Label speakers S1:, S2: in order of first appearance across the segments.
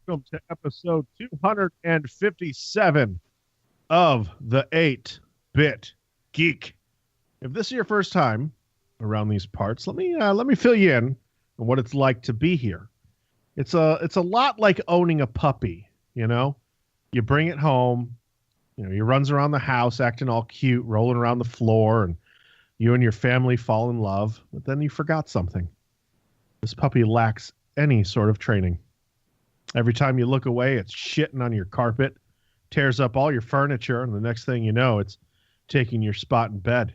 S1: welcome to episode 257 of the 8-Bit Geek. If this is your first time around these parts, let me fill you in on what it's like to be here. It's a lot like owning a puppy, you know? You bring it home, he runs around the house acting all cute, rolling around the floor, and you and your family fall in love, but then you forgot something. This puppy lacks any sort of training. Every time you look away, it's shitting on your carpet, tears up all your furniture, and the next thing you know, it's taking your spot in bed.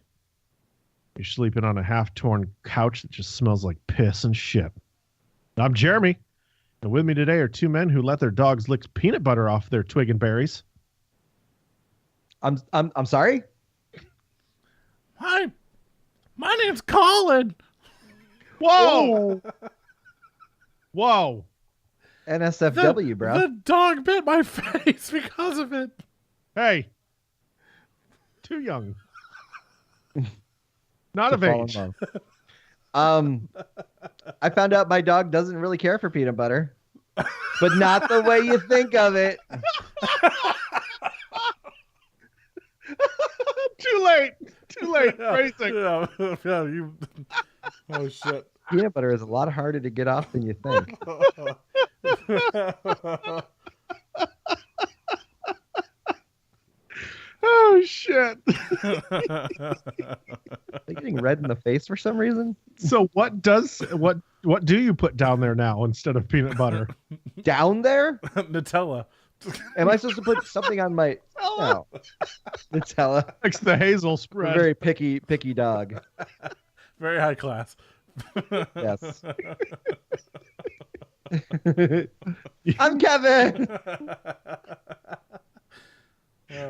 S1: You're sleeping on a half-torn couch that just smells like piss and shit. I'm Jeremy, and with me today are two men who let their dogs lick peanut butter off their twig and berries.
S2: I'm sorry?
S3: Hi, my name's Colin.
S1: Whoa! Whoa!
S2: NSFW, bro.
S3: The dog bit my face because of it.
S1: Hey! Too young. Not of age.
S2: I found out my dog doesn't really care for peanut butter, but not the way you think of it.
S1: Too late. Racing.
S3: Yeah, you. Oh shit.
S2: Peanut butter is a lot harder to get off than you think.
S1: Oh shit.
S2: Are you getting red in the face for some reason?
S1: So what do you put down there now instead of peanut butter?
S2: Down there?
S3: Nutella.
S2: Am I supposed to put something on my no. Nutella?
S1: It's the hazel
S2: A
S1: spread.
S2: very picky dog.
S3: Very high class.
S2: Yes. I'm Kevin.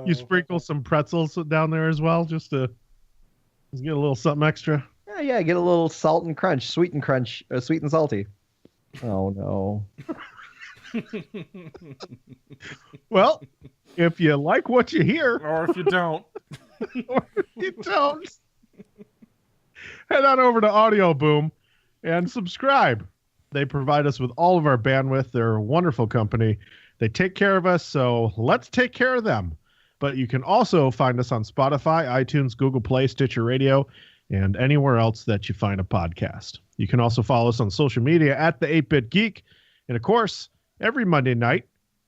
S1: You sprinkle some pretzels down there as well, just to get a little something extra.
S2: Yeah, get a little salt and crunch, sweet and salty. Oh no.
S1: Well, if you like what you hear,
S3: Or if you don't.
S1: or if you don't, head on over to Audio Boom and subscribe. They provide us with all of our bandwidth. They're a wonderful company. They take care of us, so let's take care of them. But you can also find us on Spotify, iTunes, Google Play, Stitcher Radio, and anywhere else that you find a podcast. You can also follow us on social media at the 8-Bit Geek. And of course, every Monday night,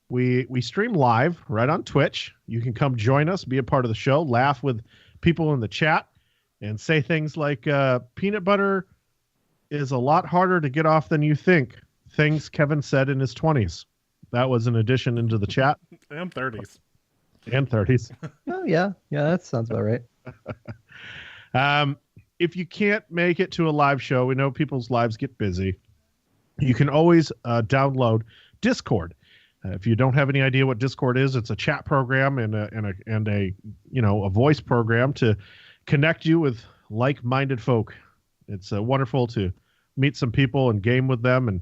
S1: we stream live right on Twitch. You can come join us, be a part of the show, laugh with people in the chat, and say things like peanut butter is a lot harder to get off than you think. Things Kevin said in his 20s. That was an addition into the chat.
S3: And 30s.
S1: And 30s.
S2: Oh yeah, that sounds about right.
S1: If you can't make it to a live show, we know people's lives get busy. You can always download Discord. If you don't have any idea what Discord is, it's a chat program and a voice program to connect you with like-minded folk. It's wonderful to meet some people and game with them and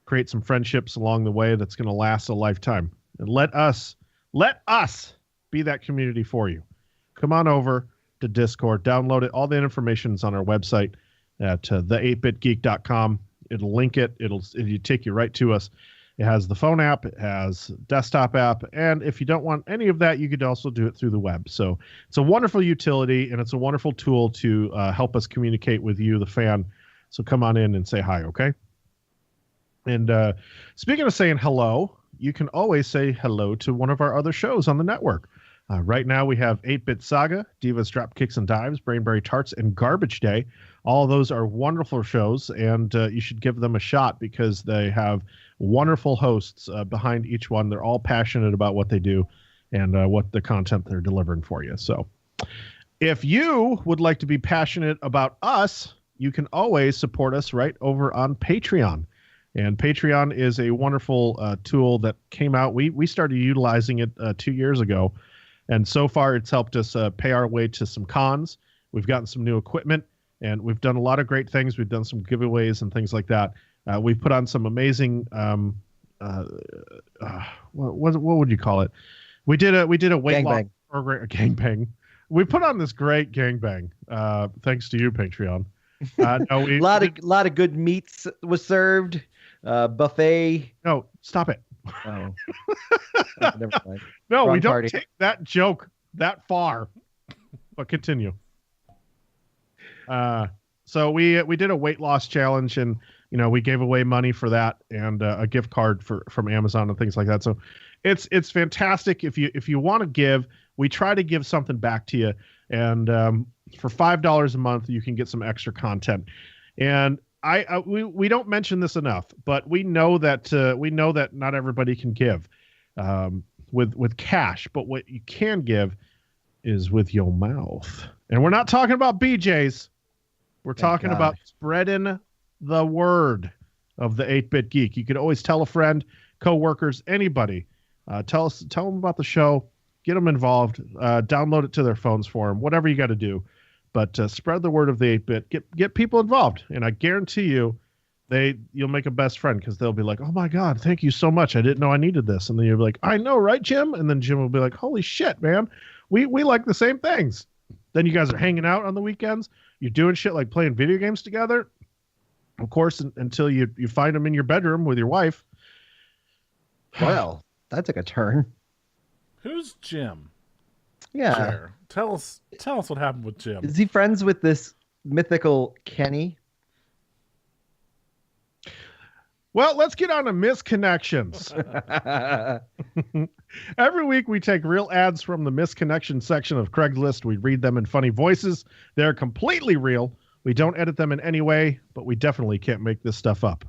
S1: create some friendships along the way that's going to last a lifetime. And let us be that community for you. Come on over to Discord, download it. All the information is on our website at the8bitgeek.com. It'll link it. It'll take you right to us. It has the phone app. It has desktop app. And if you don't want any of that, you could also do it through the web. So it's a wonderful utility, and it's a wonderful tool to help us communicate with you, the fan. So come on in and say hi, okay? And speaking of saying hello, you can always say hello to one of our other shows on the network. Right now we have 8-Bit Saga, Divas Drop Kicks and Dives, Brainberry Tarts, and Garbage Day. All of those are wonderful shows, and you should give them a shot because they have wonderful hosts behind each one. They're all passionate about what they do and what the content they're delivering for you. So if you would like to be passionate about us, you can always support us right over on Patreon. And Patreon is a wonderful tool that came out. We started utilizing it 2 years ago. And so far, it's helped us pay our way to some cons. We've gotten some new equipment, and we've done a lot of great things. We've done some giveaways and things like that. We've put on some amazing, what would you call it? We did a weight loss program, a gangbang. We put on this great gangbang, thanks to you, Patreon.
S2: A lot of good meats was served. Buffet.
S1: No, stop it.
S2: Oh. Never mind.
S1: No,
S2: Wrong
S1: we don't
S2: party.
S1: take that joke that far. But continue. So we did a weight loss challenge, and we gave away money for that and a gift card from Amazon and things like that. So it's fantastic. If you want to give, we try to give something back to you, and for $5 a month you can get some extra content. And we don't mention this enough, but we know that not everybody can give with cash, but what you can give is with your mouth. And we're not talking about BJ's. We're talking about spreading the word of the 8-Bit Geek. You could always tell a friend, coworkers, anybody. Tell them about the show. Get them involved. Download it to their phones for them. Whatever you got to do. But spread the word of the 8-Bit. Get people involved. And I guarantee you, you'll make a best friend, because they'll be like, oh my God, thank you so much. I didn't know I needed this. And then you'll be like, I know, right, Jim? And then Jim will be like, holy shit, man. We like the same things. Then you guys are hanging out on the weekends. You're doing shit like playing video games together. Of course, until you find them in your bedroom with your wife.
S2: Well, that took a turn.
S3: Who's Jim?
S2: Yeah.
S3: Sure. Tell us what happened with Jim.
S2: Is he friends with this mythical Kenny?
S1: Well, let's get on to misconnections. Every week we take real ads from the misconnection section of Craigslist. We read them in funny voices. They're completely real. We don't edit them in any way, but we definitely can't make this stuff up.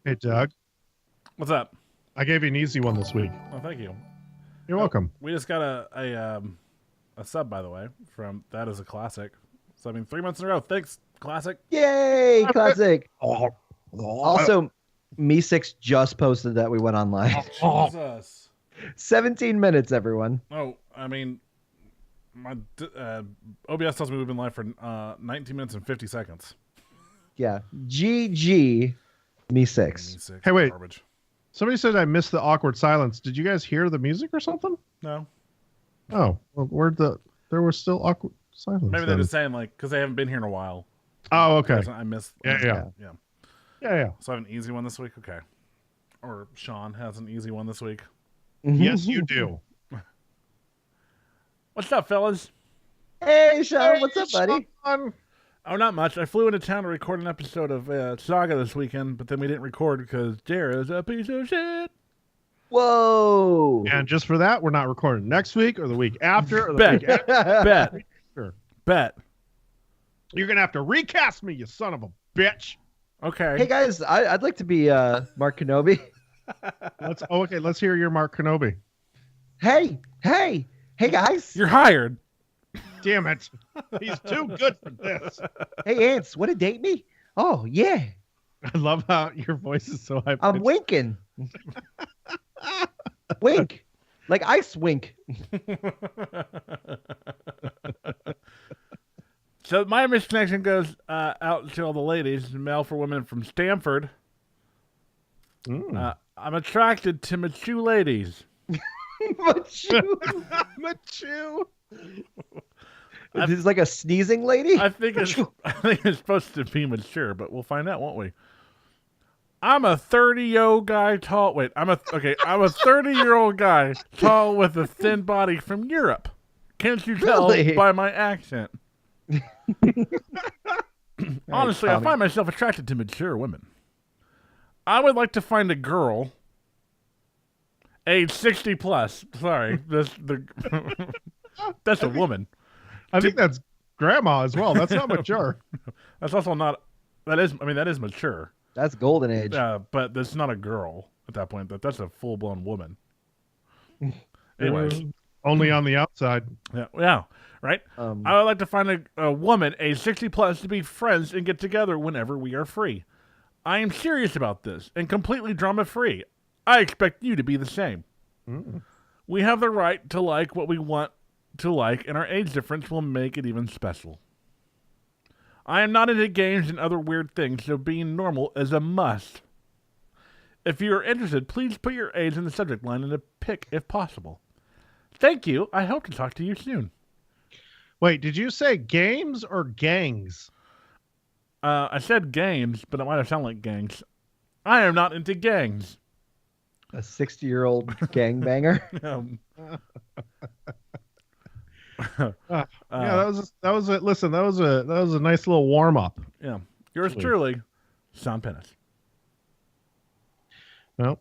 S1: Hey, Doug.
S3: What's up?
S1: I gave you an easy one this week.
S3: Oh, thank you.
S1: You're welcome.
S3: We just got a sub, by the way, from That Is a Classic. So, 3 months in a row. Thanks, Classic.
S2: Yay, classic. Also, Me6 just posted that we went online.
S3: Jesus.
S2: 17 minutes, everyone.
S3: Oh, my OBS tells me we've been live for 19 minutes and 50 seconds.
S2: Yeah. GG Me6.
S1: Hey, wait.
S3: Garbage.
S1: Somebody said I missed the awkward silence. Did you guys hear the music or something?
S3: No.
S1: Oh, well, there was still awkward silence.
S3: Maybe they're just saying, because they haven't been here in a while.
S1: Oh, okay.
S3: I missed.
S1: Yeah.
S3: So I have an easy one this week? Okay. Or Sean has an easy one this week.
S1: Yes, you do.
S3: What's up, fellas?
S2: Hey, Sean. What's up, buddy?
S1: Sean.
S3: Oh, not much. I flew into town to record an episode of Saga this weekend, but then we didn't record because Jared's a piece of shit.
S2: Whoa.
S1: And just for that, we're not recording next week or the week after or the week after.
S3: Bet.
S1: Sure.
S3: Bet.
S1: You're going to have to recast me, you son of a bitch.
S3: Okay.
S2: Hey, guys. I'd like to be Mark Kenobi.
S1: Let's hear your Mark Kenobi.
S2: Hey, guys.
S3: You're hired.
S1: Damn it. He's too good for this.
S2: Hey, Ants. Want to date me? Oh, yeah.
S1: I love how your voice is so high.
S2: I'm winking. Wink. Like ice wink.
S3: So my misconnection goes out to all the ladies, male for women from Stanford. I'm attracted to mature ladies.
S2: Machu. This is like a sneezing lady?
S3: I think it's supposed to be mature, but we'll find out, won't we? I'm a 30-year-old guy tall. Wait, I'm a 30-year-old guy tall with a thin body from Europe. Can't you tell
S2: Really?
S3: by my accent? Honestly, I find myself attracted to mature women. I would like to find a girl age 60 plus. Sorry, that's a woman.
S1: I think that's grandma as well. That's not mature.
S3: That's also not. That is mature.
S2: That's golden age.
S3: But that's not a girl at that point. That's a full blown woman. Anyways,
S1: only on the outside.
S3: Yeah. Right. I would like to find a woman age 60 plus to be friends and get together whenever we are free. I am serious about this and completely drama free. I expect you to be the same. We have the right to like what we want to like, and our age difference will make it even special. I am not into games and other weird things, so being normal is a must. If you are interested, please put your age in the subject line and a pic if possible. Thank you. I hope to talk to you soon.
S1: Wait, did you say games or gangs?
S3: I said games, but it might have sounded like gangs. I am not into gangs.
S2: A 60-year-old gangbanger.
S1: Yeah, that was a listen. That was a nice little warm up.
S3: Yeah, yours truly, Sean Pennis.
S1: Well,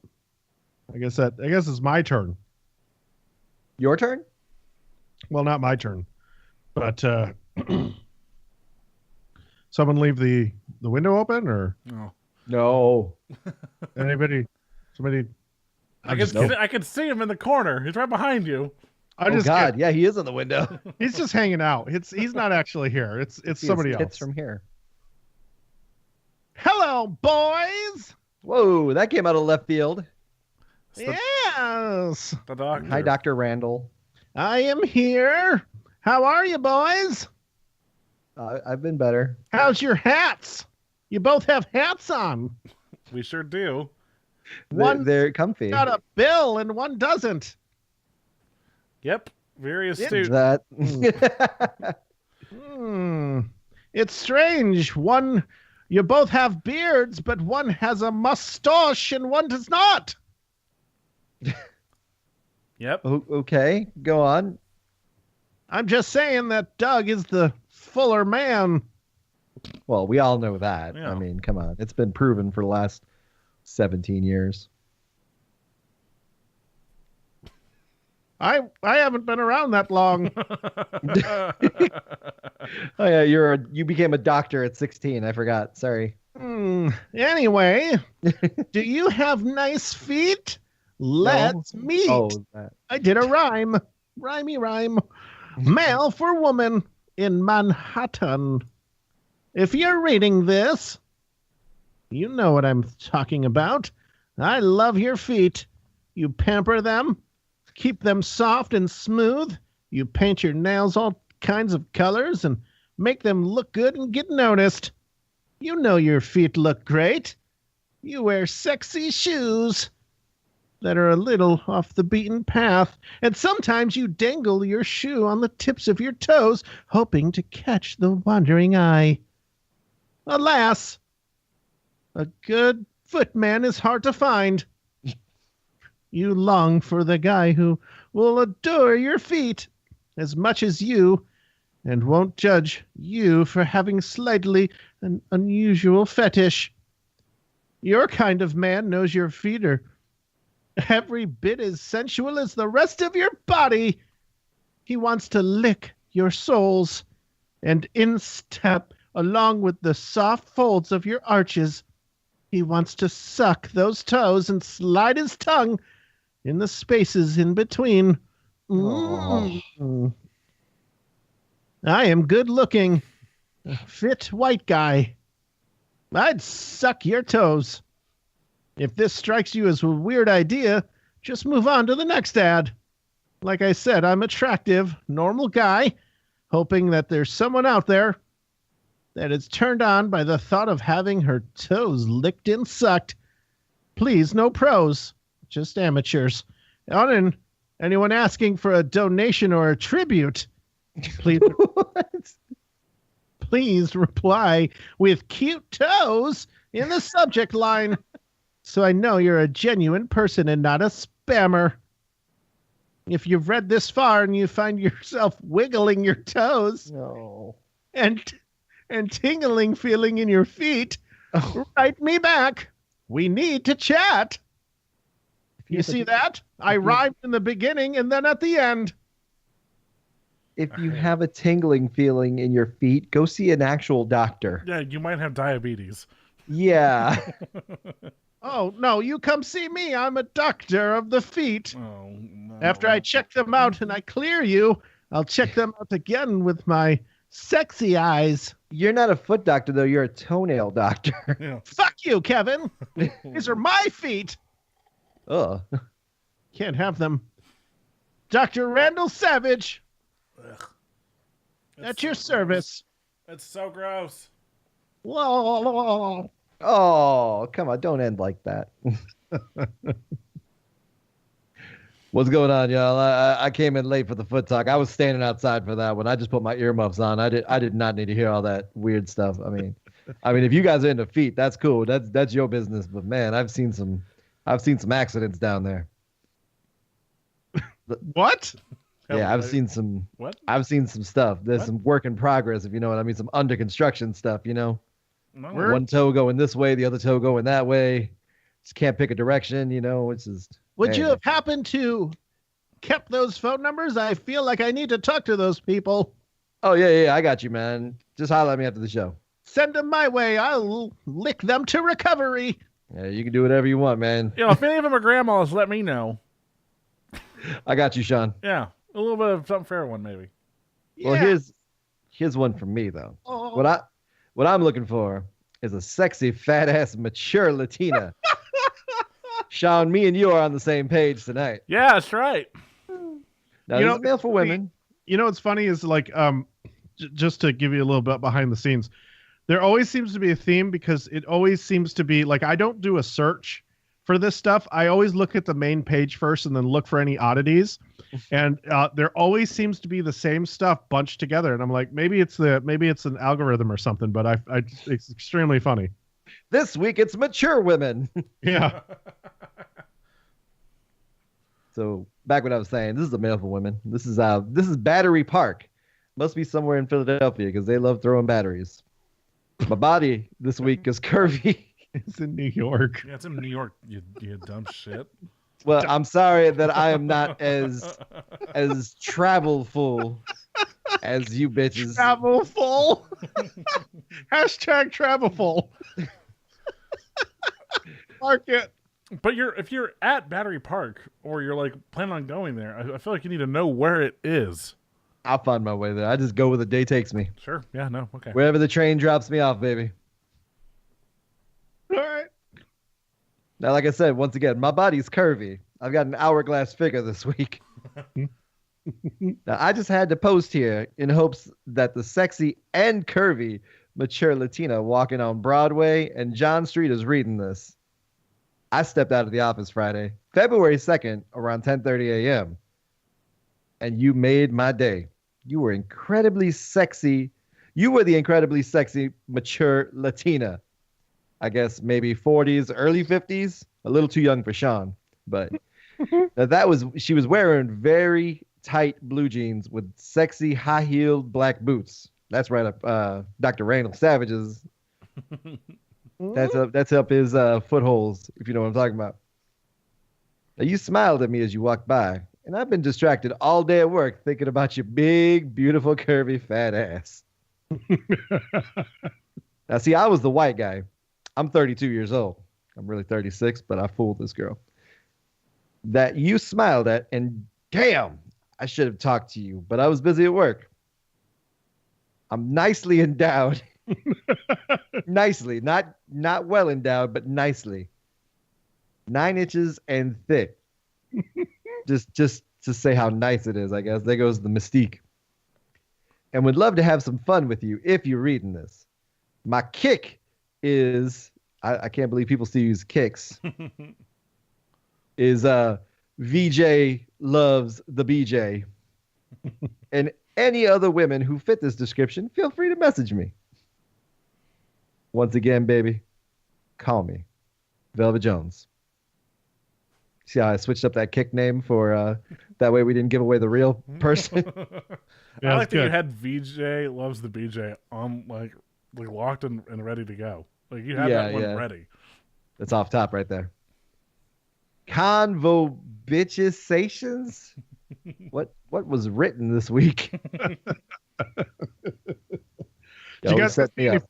S1: I guess it's my turn.
S2: Your turn?
S1: Well, not my turn, but someone leave the window open or
S2: No.
S1: anybody? Somebody?
S3: I can see him in the corner. He's right behind you.
S2: Yeah, he is in the window.
S1: He's just hanging out. He's not actually here. It's somebody else.
S2: It's from here.
S1: Hello, boys.
S2: Whoa, that came out of left field.
S1: Yes.
S3: The doctor.
S2: Hi, Dr. Randall.
S1: I am here. How are you, boys?
S2: I've been better.
S1: How's your hats? You both have hats on.
S3: We sure do.
S2: They're comfy.
S1: Got a bill and one doesn't.
S3: Yep. Very astute.
S2: That.
S1: It's strange. You both have beards, but one has a mustache and one does not.
S3: Yep.
S2: Okay, go on.
S1: I'm just saying that Doug is the fuller man.
S2: Well, we all know that.
S3: Yeah.
S2: I mean, come on. It's been proven for the last 17 years.
S1: I haven't been around that long.
S2: Oh yeah, you became a doctor at 16. I forgot. Sorry.
S1: Anyway, do you have nice feet? Let's meet.
S2: Oh, that.
S1: I did a rhyme. Rhymey rhyme. Male for woman in Manhattan. If you're reading this, you know what I'm talking about. I love your feet. You pamper them, keep them soft and smooth. You paint your nails all kinds of colors and make them look good and get noticed. You know your feet look great. You wear sexy shoes that are a little off the beaten path, and sometimes you dangle your shoe on the tips of your toes, hoping to catch the wandering eye. Alas, a good footman is hard to find. You long for the guy who will adore your feet as much as you and won't judge you for having slightly an unusual fetish. Your kind of man knows your feet are every bit as sensual as the rest of your body. He wants to lick your soles and instep along with the soft folds of your arches. He wants to suck those toes and slide his tongue in the spaces in between. I am good looking, a fit white guy. I'd suck your toes. If this strikes you as a weird idea, just move on to the next ad. Like I said, I'm attractive, normal guy, hoping that there's someone out there that is turned on by the thought of having her toes licked and sucked. Please, no pros, just amateurs. And anyone asking for a donation or a tribute, please, please reply with cute toes in the subject line, so I know you're a genuine person and not a spammer. If you've read this far and you find yourself wiggling your toes and tingling feeling in your feet, write me back. We need to chat. You see that? I rhymed in the beginning and then at the end.
S2: If you have a tingling feeling in your feet, go see an actual doctor.
S3: Yeah, you might have diabetes.
S2: Yeah.
S1: Oh, no, you come see me. I'm a doctor of the feet.
S3: Oh, no.
S1: After I check them out and I clear you, I'll check them out again with my sexy eyes.
S2: You're not a foot doctor, though. You're a toenail doctor.
S3: Yeah.
S1: Fuck you, Kevin. These are my feet.
S2: Ugh.
S1: Can't have them. Dr. Randall Savage,
S3: Ugh.
S1: at your service.
S3: It's so gross.
S1: Whoa.
S2: Oh, come on. Don't end like that. What's going on, y'all? I came in late for the foot talk. I was standing outside for that one. I just put my earmuffs on. I did not need to hear all that weird stuff. I mean, if you guys are into feet, that's cool. That's your business. But man, I've seen some accidents down there.
S1: What?
S2: Yeah, I've seen some.
S3: What?
S2: I've seen some stuff. There's some work in progress, if you know what I mean. Some under construction stuff, you know.
S3: No.
S2: One toe going this way, the other toe going that way. Just can't pick a direction, you know. It's just.
S1: Would you have happened to kept those phone numbers? I feel like I need to talk to those people.
S2: Oh yeah, I got you, man. Just holler at me after the show.
S1: Send them my way. I'll lick them to recovery.
S2: Yeah, you can do whatever you want, man.
S3: If any of them are grandmas, let me know.
S2: I got you, Sean.
S3: Yeah, a little bit of something fair one, maybe.
S2: Well, here's one from me though.
S1: Oh.
S2: What I'm looking for is a sexy, fat ass, mature Latina. Sean, me and you are on the same page tonight.
S3: Yeah, that's right.
S2: Now, this is male for women.
S1: You know what's funny is like just to give you a little bit behind the scenes, there always seems to be a theme because it always seems to be like I don't do a search for this stuff. I always look at the main page first and then look for any oddities, and there always seems to be the same stuff bunched together. And I'm like, maybe it's an algorithm or something. But it's extremely funny.
S2: This week it's mature women.
S1: Yeah.
S2: So back what I was saying, this is a male for women. This is Battery Park. Must be somewhere in Philadelphia because they love throwing batteries. My body this week is curvy.
S1: It's in New York.
S3: Yeah, it's in New York, you dumb shit.
S2: Well, I'm sorry that I am not as travel-full as you bitches.
S1: Travel-full. Hashtag travel-full. Mark it.
S3: But if you're at Battery Park or you're like planning on going there, I feel like you need to know where it is.
S2: I'll find my way there. I just go where the day takes me.
S3: Sure. Yeah. No. Okay.
S2: Wherever the train drops me off, baby.
S1: All right.
S2: Now, like I said, once again, my body's curvy. I've got an hourglass figure this week. Now, I just had to post here in hopes that the sexy and curvy mature Latina walking on Broadway and John Street is reading this. I stepped out of the office Friday, February 2nd, around 10:30 a.m. And you made my day. You were incredibly sexy. You were the incredibly sexy, mature Latina. I guess maybe 40s, early 50s. A little too young for Sean. But she was wearing very tight blue jeans with sexy, high-heeled black boots. That's right up Dr. Randall Savage's. That's up his footholes, if you know what I'm talking about. Now, you smiled at me as you walked by, and I've been distracted all day at work thinking about your big, beautiful, curvy, fat ass. Now, see, I was the white guy. I'm 32 years old. I'm really 36, but I fooled this girl. That you smiled at, and damn, I should have talked to you, but I was busy at work. I'm nicely endowed. Nicely, not well endowed, but nicely. 9 inches and thick. just to say how nice it is, I guess. There goes the mystique. And would love to have some fun with you if you're reading this. My kick is, I can't believe people still use kicks, is VJ loves the BJ. And any other women who fit this description, feel free to message me. Once again, baby, call me Velvet Jones. See how I switched up that kick name for that way we didn't give away the real person?
S3: I like that you had VJ loves the BJ on like locked and ready to go. Like you had that one ready.
S2: That's off top right there. Convo bitchesations? What was written this week?
S1: Did you guys
S2: set me up.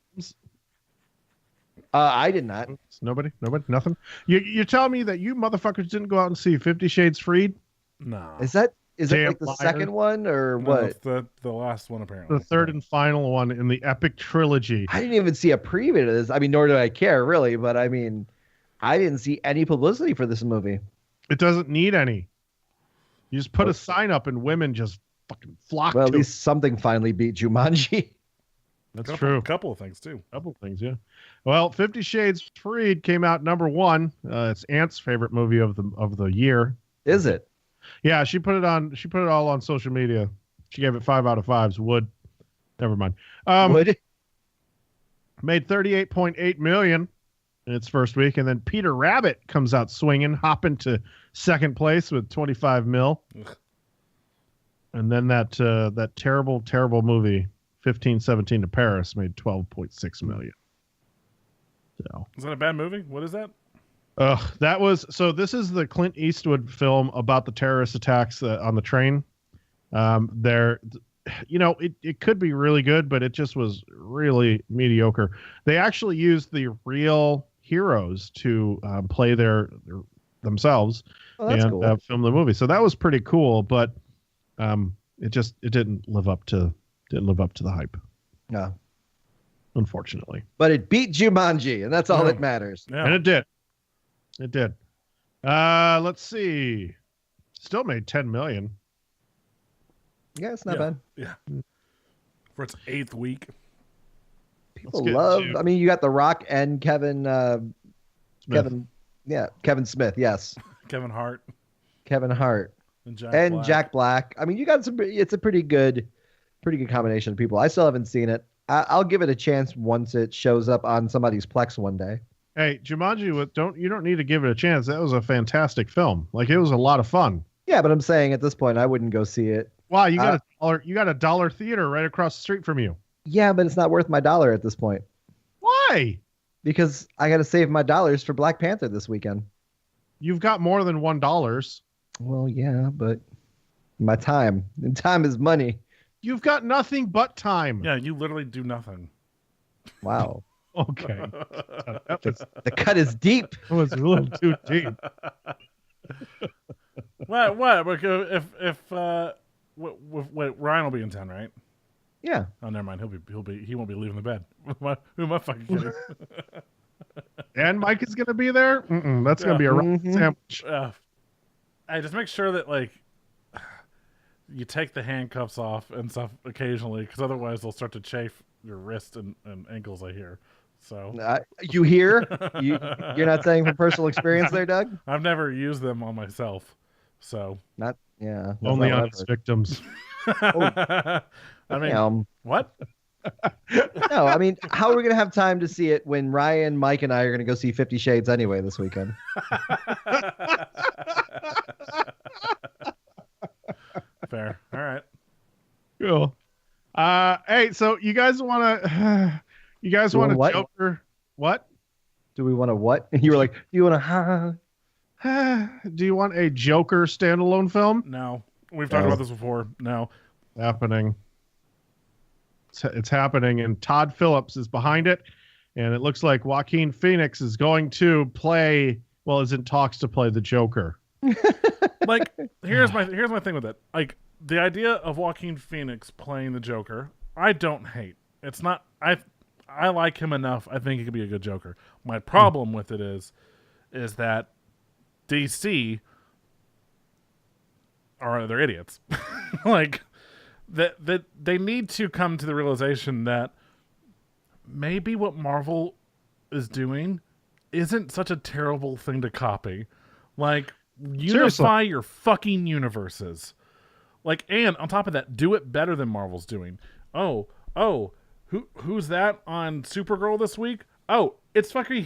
S2: I did not.
S1: Nobody, nothing. You're telling me that you motherfuckers didn't go out and see 50 Shades Freed?
S3: No.
S2: Is it
S1: Damn
S2: like the
S1: liar.
S2: second one or
S3: No,
S2: what?
S3: it's the last one apparently.
S1: The third and final one in the epic trilogy.
S2: I didn't even see a preview to this. I mean, nor do I care really, but I mean, I didn't see any publicity for this movie.
S1: It doesn't need any. You just put a sign up and women just fucking flock
S2: Well, at
S1: to it.
S2: least something finally beat Jumanji.
S1: That's true.
S3: A couple of things too.
S1: Couple things, yeah. Well, 50 Shades Freed came out #1. It's Ant's favorite movie of the year.
S2: Is it?
S1: Yeah, she put it all on social media. She gave it 5 out of 5s. Would. Never mind.
S2: Would?
S1: Made 38.8 million in its first week, and then Peter Rabbit comes out swinging, hopping to second place with 25 mil.
S3: Ugh.
S1: And then that terrible movie 1517 to Paris made 12.6 million. So
S3: Is that a bad movie? What is that?
S1: this is the Clint Eastwood film about the terrorist attacks on the train. It could be really good, but it just was really mediocre. They actually used the real heroes to play themselves and
S2: cool.
S1: film the movie. So that was pretty cool, but it didn't live up to the hype,
S2: No.
S1: unfortunately.
S2: But it beat Jumanji, and that's all
S3: Yeah.
S2: that matters.
S3: Yeah.
S1: And it did. It did. Let's see. Still made 10 million.
S2: Yeah, it's not bad.
S3: Yeah. For its 8th week.
S2: People
S1: get
S2: love.
S1: to-
S2: I mean, you got The Rock and Kevin
S1: Smith.
S2: Kevin Smith. Yes,
S3: Kevin Hart
S2: Kevin Hart
S3: and Jack
S2: and
S3: Black.
S2: Jack Black. I mean, you got some. It's a pretty good combination of people. I still haven't seen it. I'll give it a chance once it shows up on somebody's Plex one day.
S1: Hey, Jumanji, you don't need to give it a chance. That was a fantastic film. Like, it was a lot of fun.
S2: Yeah, but I'm saying at this point, I wouldn't go see it.
S1: Wow, you got a dollar theater right across the street from you.
S2: Yeah, but it's not worth my dollar at this point
S1: Why?
S2: because I got to save my dollars for Black Panther this weekend.
S1: You've got more than $1.
S2: Well, yeah, but my time and time is money.
S1: You've got nothing but time.
S3: Yeah, you literally do nothing.
S2: Wow,
S1: Okay. That
S2: the cut is deep.
S1: was a little too deep.
S3: What? If Ryan will be in town, right?
S2: Yeah.
S3: Oh, never mind. He won't be leaving the bed. Who am I fucking kidding?
S1: And Mike is going to be there? That's going to be a rotten
S2: Mhm.
S1: sandwich.
S3: I just make sure that you take the handcuffs off and stuff occasionally, because otherwise they'll start to chafe your wrist and ankles. I hear. So
S2: You hear? You're not saying from personal experience there, Doug?
S3: I've never used them on myself. So
S2: Not, yeah. that's
S1: Only
S2: not
S1: on
S2: what
S1: its
S2: I've
S1: victims.
S3: I mean,
S2: heard.
S3: what?
S2: No, I mean, how are we going to have time to see it when Ryan, Mike, and I are going to go see 50 Shades anyway this weekend?
S3: Fair. All right.
S1: Cool. Hey, so you guys want to
S2: Doing
S1: a
S2: what?
S1: Joker? What?
S2: Do we want to what? You were like, do you want to
S1: Do you want a Joker standalone film?
S3: No, we've talked
S2: No.
S3: about this before. No.
S1: Happening. It's happening, and Todd Phillips is behind it, and it looks like Joaquin Phoenix is going to play. Well, is in talks to play the Joker.
S3: Like, here's my thing with it. Like, the idea of Joaquin Phoenix playing the Joker, I don't hate. It's not. I like him enough. I think he could be a good Joker. My problem with it is that DC they're idiots. Like, that they need to come to the realization that maybe what Marvel is doing isn't such a terrible thing to copy. Like, unify your fucking universes. Like, and on top of that, do it better than Marvel's doing. Oh, who's that on Supergirl this week? Oh, it's fucking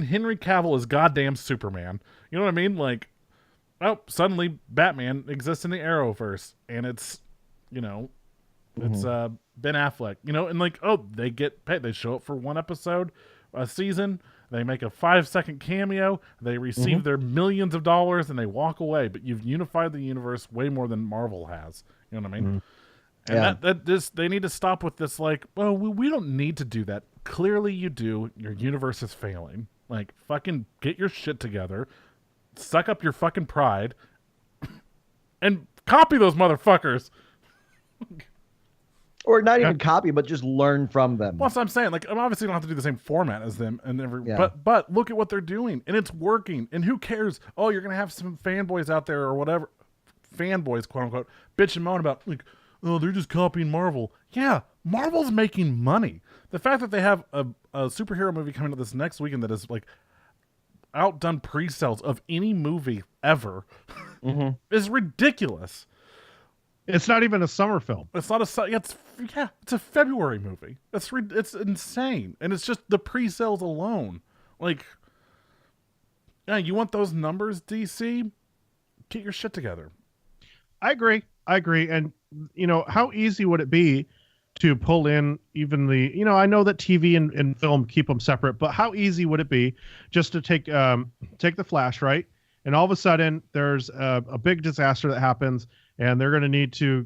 S3: Henry Cavill as goddamn Superman. You know what I mean? Like, oh, suddenly Batman exists in the Arrowverse, and it's, it's Ben Affleck. And like, oh, they get paid. They show up for one episode a season. They make a 5-second cameo. They receive their millions of dollars, and they walk away. But you've unified the universe way more than Marvel has. You know what I mean? And they need to stop with this. Like, well, we don't need to do that. Clearly, you do. Your universe is failing. Like, fucking get your shit together. Suck up your fucking pride, and copy those motherfuckers.
S2: Or not even copy, but just learn from them.
S3: Well, that's what I'm saying. Like, I'm obviously don't have to do the same format as them,
S2: Yeah.
S3: but look at what they're doing, and it's working. And who cares? Oh, you're gonna have some fanboys out there or whatever. fanboys, quote unquote, bitch and moan about like, oh, they're just copying Marvel. Yeah, Marvel's making money. The fact that they have a superhero movie coming out this next weekend that is like outdone pre-sales of any movie ever is ridiculous.
S1: It's not even a summer film.
S3: It's not it's a February movie. It's insane, and it's just the pre-sales alone. Like, yeah, you want those numbers, DC? Get your shit together.
S1: I agree. And how easy would it be to pull in even the, I know that TV and film keep them separate, but how easy would it be just to take the Flash, right? And all of a sudden there's a big disaster that happens and they're going to need to,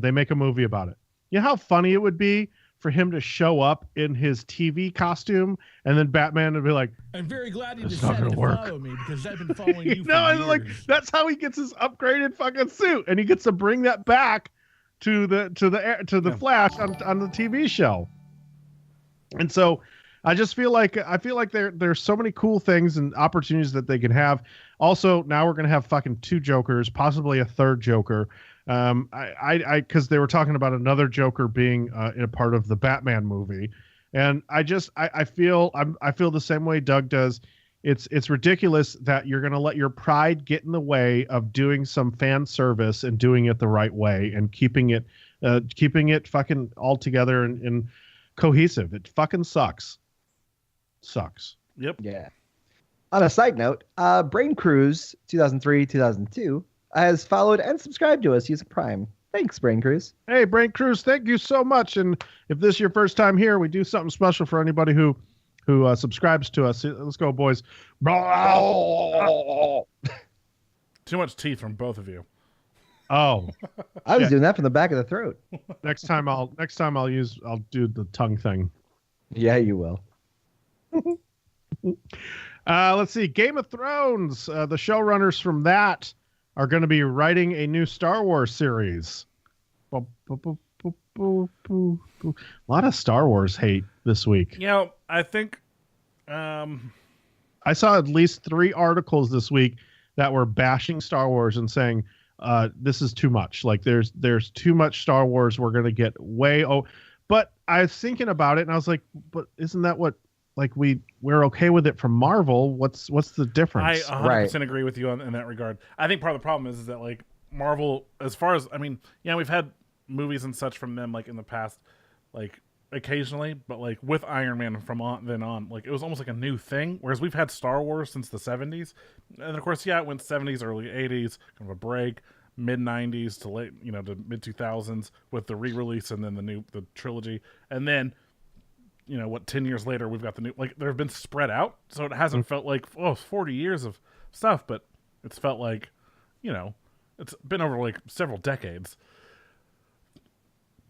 S1: they make a movie about it. You know how funny it would be for him to show up in his TV costume and then Batman would be like,
S4: I'm very glad you
S1: "It's not
S4: decided
S1: gonna
S4: to
S1: work."
S4: follow me because I've been following you for
S1: no,
S4: years.
S1: and like that's how he gets his upgraded fucking suit, and he gets to bring that back to the Flash on the TV show. And so I feel like there's so many cool things and opportunities that they can have. Also, now we're gonna have fucking 2 Jokers, possibly a 3rd Joker. Because they were talking about another Joker being in a part of the Batman movie, and I feel the same way Doug does. It's ridiculous that you're gonna let your pride get in the way of doing some fan service and doing it the right way and keeping it fucking all together and cohesive. It fucking sucks.
S3: Yep.
S2: Yeah. On a side note, Brain Cruise 2003-2002 has followed and subscribed to us using Prime. Thanks, Brain Cruise.
S1: Hey, Brain Cruise, thank you so much. And if this is your first time here, we do something special for anybody who subscribes to us. Let's go, boys.
S3: Too much teeth from both of you.
S1: Oh,
S2: I was doing that from the back of the throat.
S1: next time I'll do the tongue thing.
S2: Yeah, you will.
S1: Let's see. Game of Thrones. The showrunners from that are going to be writing a new Star Wars series. A lot of Star Wars hate this week.
S3: I think
S1: I saw at least 3 articles this week that were bashing Star Wars and saying this is too much. Like there's too much Star Wars. We're going to get way but I was thinking about it and I was like, but isn't that what we're okay with it from Marvel? What's the difference?
S3: I 100% agree with you in that regard. I think part of the problem is that like Marvel, as far as we've had movies and such from them like in the past, like occasionally, but like with Iron Man from then on, like it was almost like a new thing. Whereas we've had Star Wars since the 70s, and of course, it went 70s, early 80s, kind of a break, mid 90s to late, to mid 2000s with the re-release and then the trilogy, and then 10 years later we've got the new, like they've been spread out, so it hasn't felt like 40 years of stuff, but it's felt like it's been over like several decades.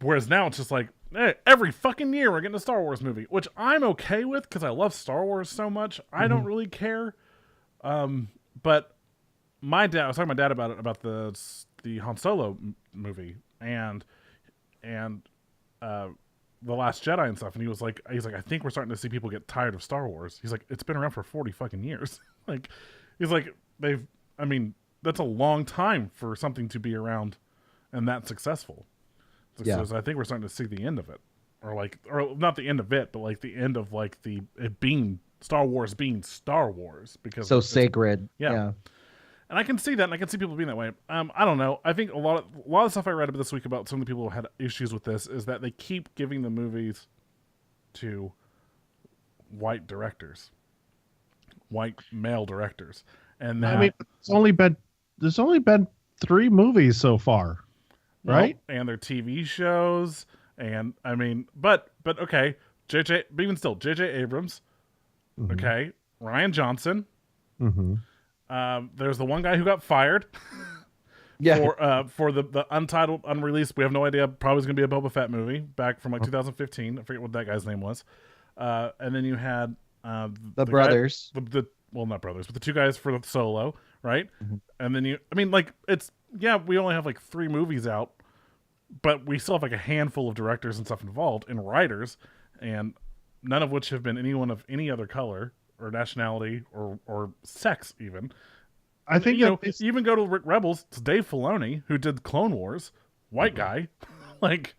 S3: Whereas now it's just like, hey, every fucking year we're getting a Star Wars movie, which I'm okay with because I love Star Wars so much. I don't really care. But I was talking to my dad about it, about the Han Solo movie and The Last Jedi and stuff, and he's like, I think we're starting to see people get tired of Star Wars. He's like, it's been around for 40 fucking years. Like, he's like, that's a long time for something to be around and that successful. So I think we're starting to see the end of it, or not the end of it, but like the end of like it being Star Wars being Star Wars, because
S2: so sacred. Yeah.
S3: And I can see that, and I can see people being that way. I don't know. I think a lot of stuff I read about this week about some of the people who had issues with this is that they keep giving the movies to white male directors, and that,
S1: there's only been 3 movies so far, right?
S3: And their TV shows, and but okay, J.J. Abrams, okay, Ryan Johnson. There's the one guy who got fired for the untitled, unreleased, we have no idea, probably is going to be a Boba Fett movie back from like 2015. I forget what that guy's name was. And then you had
S2: the brothers.
S3: Well, not brothers, but the 2 guys for the Solo, right? And then we only have like 3 movies out, but we still have like a handful of directors and stuff involved and writers, and none of which have been anyone of any other color or nationality or sex even.
S1: I think
S3: you
S1: that
S3: know, you even go to Rebels. It's Dave Filoni who did Clone Wars, white guy, like.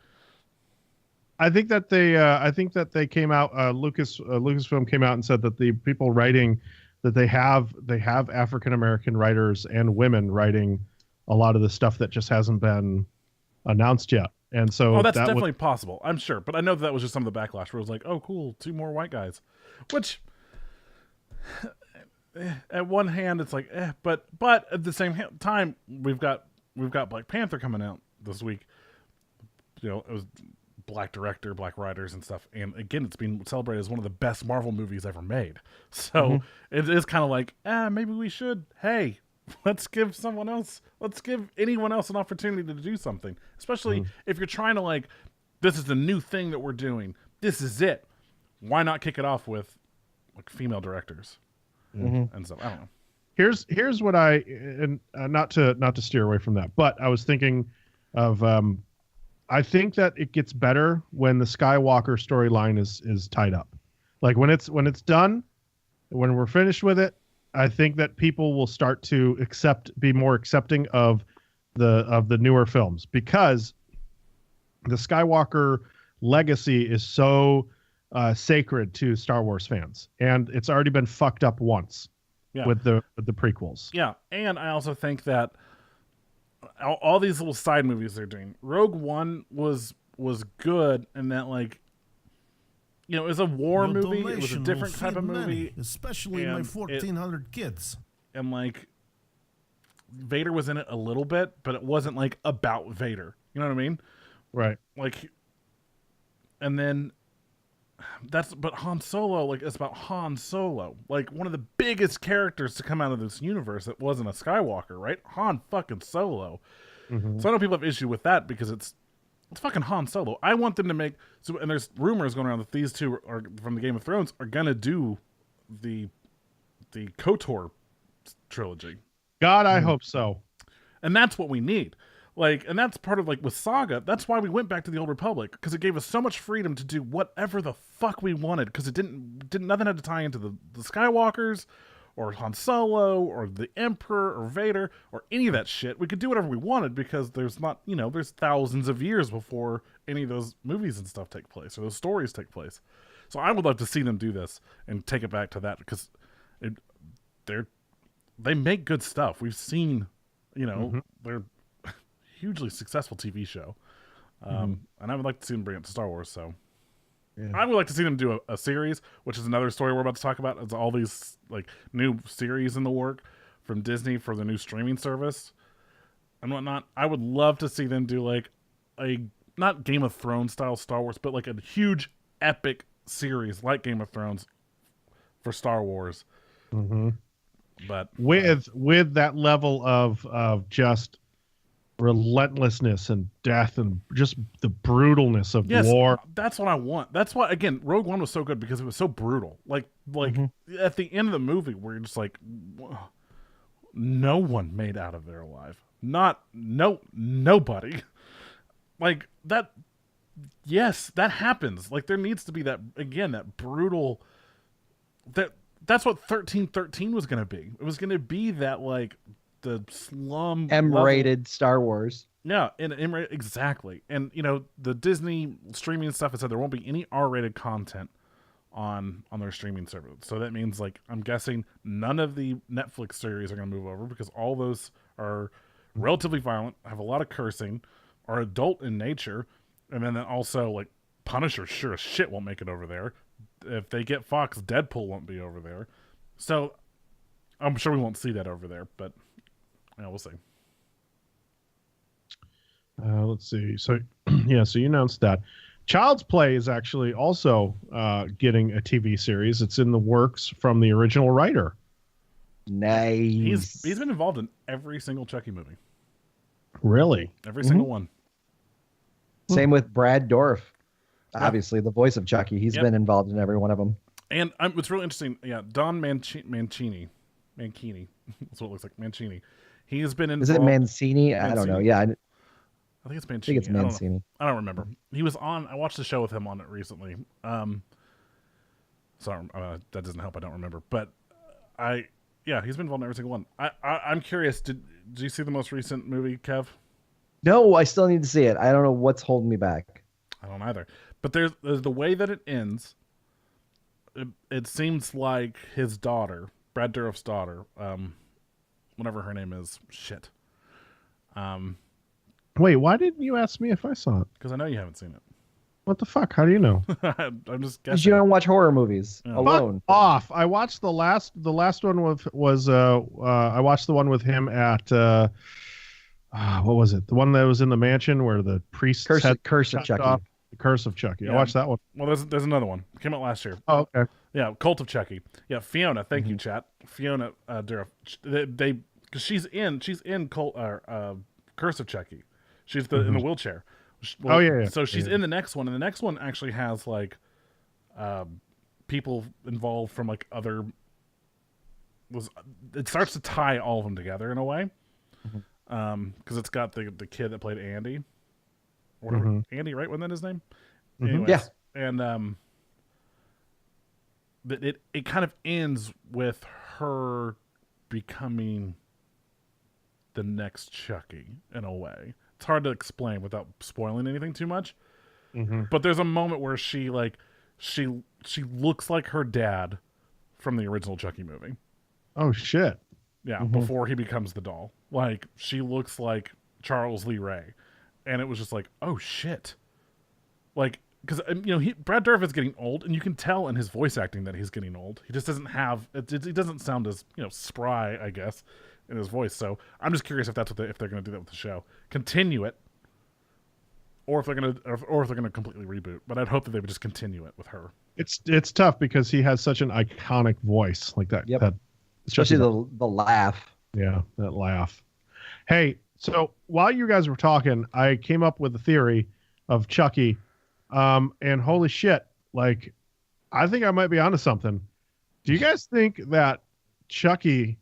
S1: I think that they came out. Lucasfilm came out and said that the people writing that they have African American writers and women writing a lot of the stuff that just hasn't been announced yet. And so
S3: that's definitely possible, I'm sure. But I know that was just some of the backlash where it was like, oh, cool, 2 more white guys, which at one hand it's like, but at the same time we've got Black Panther coming out this week. You know, it was black director, black writers and stuff. And again, it's been celebrated as one of the best Marvel movies ever made. So it is kind of like, maybe we should, hey, let's give anyone else an opportunity to do something. Especially if you're trying to like, this is the new thing that we're doing. This is it. Why not kick it off with like female directors? And so I don't know.
S1: Here's what not to steer away from that, but I was thinking of, I think that it gets better when the Skywalker storyline is tied up. Like when it's done, when we're finished with it, I think that people will start to be more accepting of the newer films, because the Skywalker legacy is so sacred to Star Wars fans, and it's already been fucked up once with the prequels.
S3: Yeah, and I also think that all these little side movies they're doing. Rogue One was good, and that, like, you know, it was a war movie. It was a different type of movie,
S4: especially my 1,400 kids.
S3: And like, Vader was in it a little bit, but it wasn't like about Vader. You know what I mean?
S1: Right.
S3: Like, and then but Han Solo, like, it's about Han Solo, like one of the biggest characters to come out of this universe that wasn't a Skywalker, right? Han fucking Solo. So I know people have issue with that because it's fucking Han Solo. I want them to make and there's rumors going around that these two are from the Game of Thrones are gonna do the KOTOR trilogy.
S1: God, I hope so.
S3: And that's what we need. Like, and that's part of, like, with Saga, that's why we went back to the Old Republic, because it gave us so much freedom to do whatever the fuck we wanted, because it nothing had to tie into the Skywalkers, or Han Solo, or the Emperor, or Vader, or any of that shit. We could do whatever we wanted, because there's not, you know, there's thousands of years before any of those movies and stuff take place, or those stories take place. So I would love to see them do this, and take it back to that, because they make good stuff. We've seen, you know, they're hugely successful TV show, and I would like to see them bring it to Star Wars. So I would like to see them do a series, which is another story we're about to talk about. It's all these like new series in the work from Disney for the new streaming service and whatnot. I would love to see them do like a not Game of Thrones style Star Wars, but like a huge epic series like Game of Thrones for Star Wars. But
S1: with that level of just relentlessness and death and just the brutalness of war.
S3: That's what I want. That's why, again, Rogue One was so good because it was so brutal. Like at the end of the movie where you're just like, no one made out of there alive. Nobody. Like that. Yes, that happens. Like there needs to be that, again, that brutal, that's what 1313 was going to be. It was going to be that, like, the slum
S2: M-rated Star Wars.
S3: Yeah, and exactly. And you know, the Disney streaming stuff has said there won't be any R-rated content on their streaming service. So that means, like, I'm guessing none of the Netflix series are going to move over because all those are relatively violent, have a lot of cursing, are adult in nature, and then also, like, Punisher sure as shit won't make it over there. If they get Fox, Deadpool won't be over there. So I'm sure we won't see that over there, but yeah, we'll see.
S1: Let's see. So, yeah, so you announced that. Child's Play is actually also getting a TV series. It's in the works from the original writer.
S2: Nice.
S3: He's been involved in every single Chucky movie.
S1: Really?
S3: Every single one.
S2: Same with Brad Dourif. Obviously, the voice of Chucky. He's been involved in every one of them.
S3: And what's really interesting, Don Mancini. That's what it looks like, Mancini. He has been involved.
S2: Is it Mancini? I don't know. Yeah,
S3: I think it's Mancini.
S2: I think it's Mancini.
S3: I don't remember. He was on. I watched a show with him on it recently. Sorry, that doesn't help. I don't remember. But Yeah, he's been involved in every single one. I'm curious. Did you see the most recent movie, Kev?
S2: No, I still need to see it. I don't know what's holding me back.
S3: I don't either. But there's the way that it ends. It seems like his daughter, Brad Dourif's daughter, whatever her name is, shit.
S1: Wait, why didn't you ask me if I saw it?
S3: Because I know you haven't seen it.
S1: What the fuck? How do you know?
S3: I'm just
S2: Because you
S3: guessing.
S2: don't watch horror movies alone.
S1: Fuck off! I watched the last one was I watched the one with him at what was it? The one that was in the mansion where the priest
S2: Curse of
S1: chopped
S2: Chucky.
S1: off. The Curse of Chucky. I watched that one.
S3: Well, there's another one. It came out last year.
S1: Oh, okay.
S3: Yeah, Cult of Chucky. Yeah, Fiona. Thank you, chat. Fiona Dourif. They because she's in Curse of Chucky. She's in the wheelchair. Well,
S1: yeah.
S3: So she's in the next one, and the next one actually has like people involved from like other. It starts to tie all of them together in a way, because it's got the kid that played Andy, or whatever. Andy, right? Wasn't that his name? Anyways,
S2: Yeah.
S3: And it kind of ends with her becoming the next Chucky in a way. It's hard to explain without spoiling anything too much. But there's a moment where she looks like her dad from the original Chucky movie.
S1: Oh shit!
S3: Yeah, before he becomes the doll. Like, she looks like Charles Lee Ray. And it was just like, oh shit. Like, because Brad Dourif is getting old, and you can tell in his voice acting that he's getting old. He just doesn't have he doesn't sound as spry, I guess, in his voice. So I'm just curious if if they're going to do that with the show, continue it, or if they're going to completely reboot. But I'd hope that they would just continue it with her.
S1: It's tough because he has such an iconic voice like that.
S2: Yep.
S1: That
S2: Especially the laugh.
S1: Yeah, that laugh. Hey, so while you guys were talking, I came up with a theory of Chucky, and holy shit, like, I think I might be onto something. Do you guys think that Chucky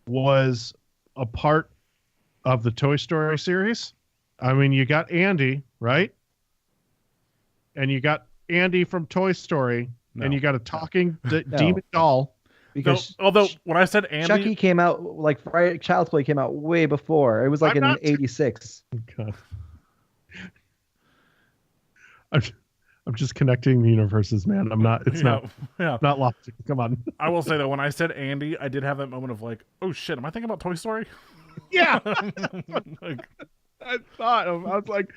S1: was a part of the Toy Story series? I mean, you got Andy, right? And you got Andy from Toy Story, and you got a talking demon doll.
S2: Because
S3: although when I said Andy,
S2: Chucky came out, like Friday, Child's Play came out way before. It was like in '86.
S1: God. I'm just connecting the universes, man. I'm not. It's not logic. Come on.
S3: I will say that when I said Andy, I did have that moment of like, oh shit, am I thinking about Toy Story?
S1: Yeah.
S3: Like,
S1: I was like,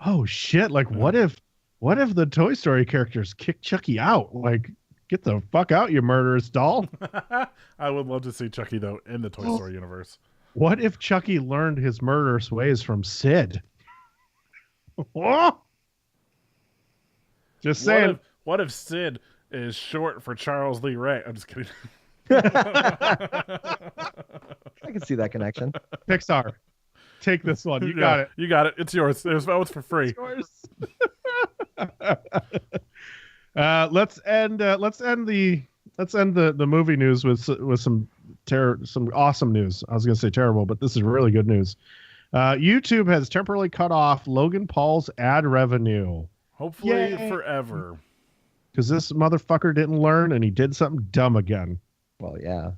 S1: oh shit. Like, what if the Toy Story characters kick Chucky out? Like, get the fuck out, you murderous doll.
S3: I would love to see Chucky though in the Toy Story universe.
S1: What if Chucky learned his murderous ways from Sid? Just saying.
S3: What if Sid is short for Charles Lee Ray? I'm just kidding.
S2: I can see that connection.
S1: Pixar, take this one. You got it.
S3: You got it. It's yours. It's for free.
S1: It's yours. Let's end the movie news with some awesome news. I was going to say terrible, but this is really good news. YouTube has temporarily cut off Logan Paul's ad revenue.
S3: Hopefully forever.
S1: Because this motherfucker didn't learn and he did something dumb again.
S2: Well, yeah.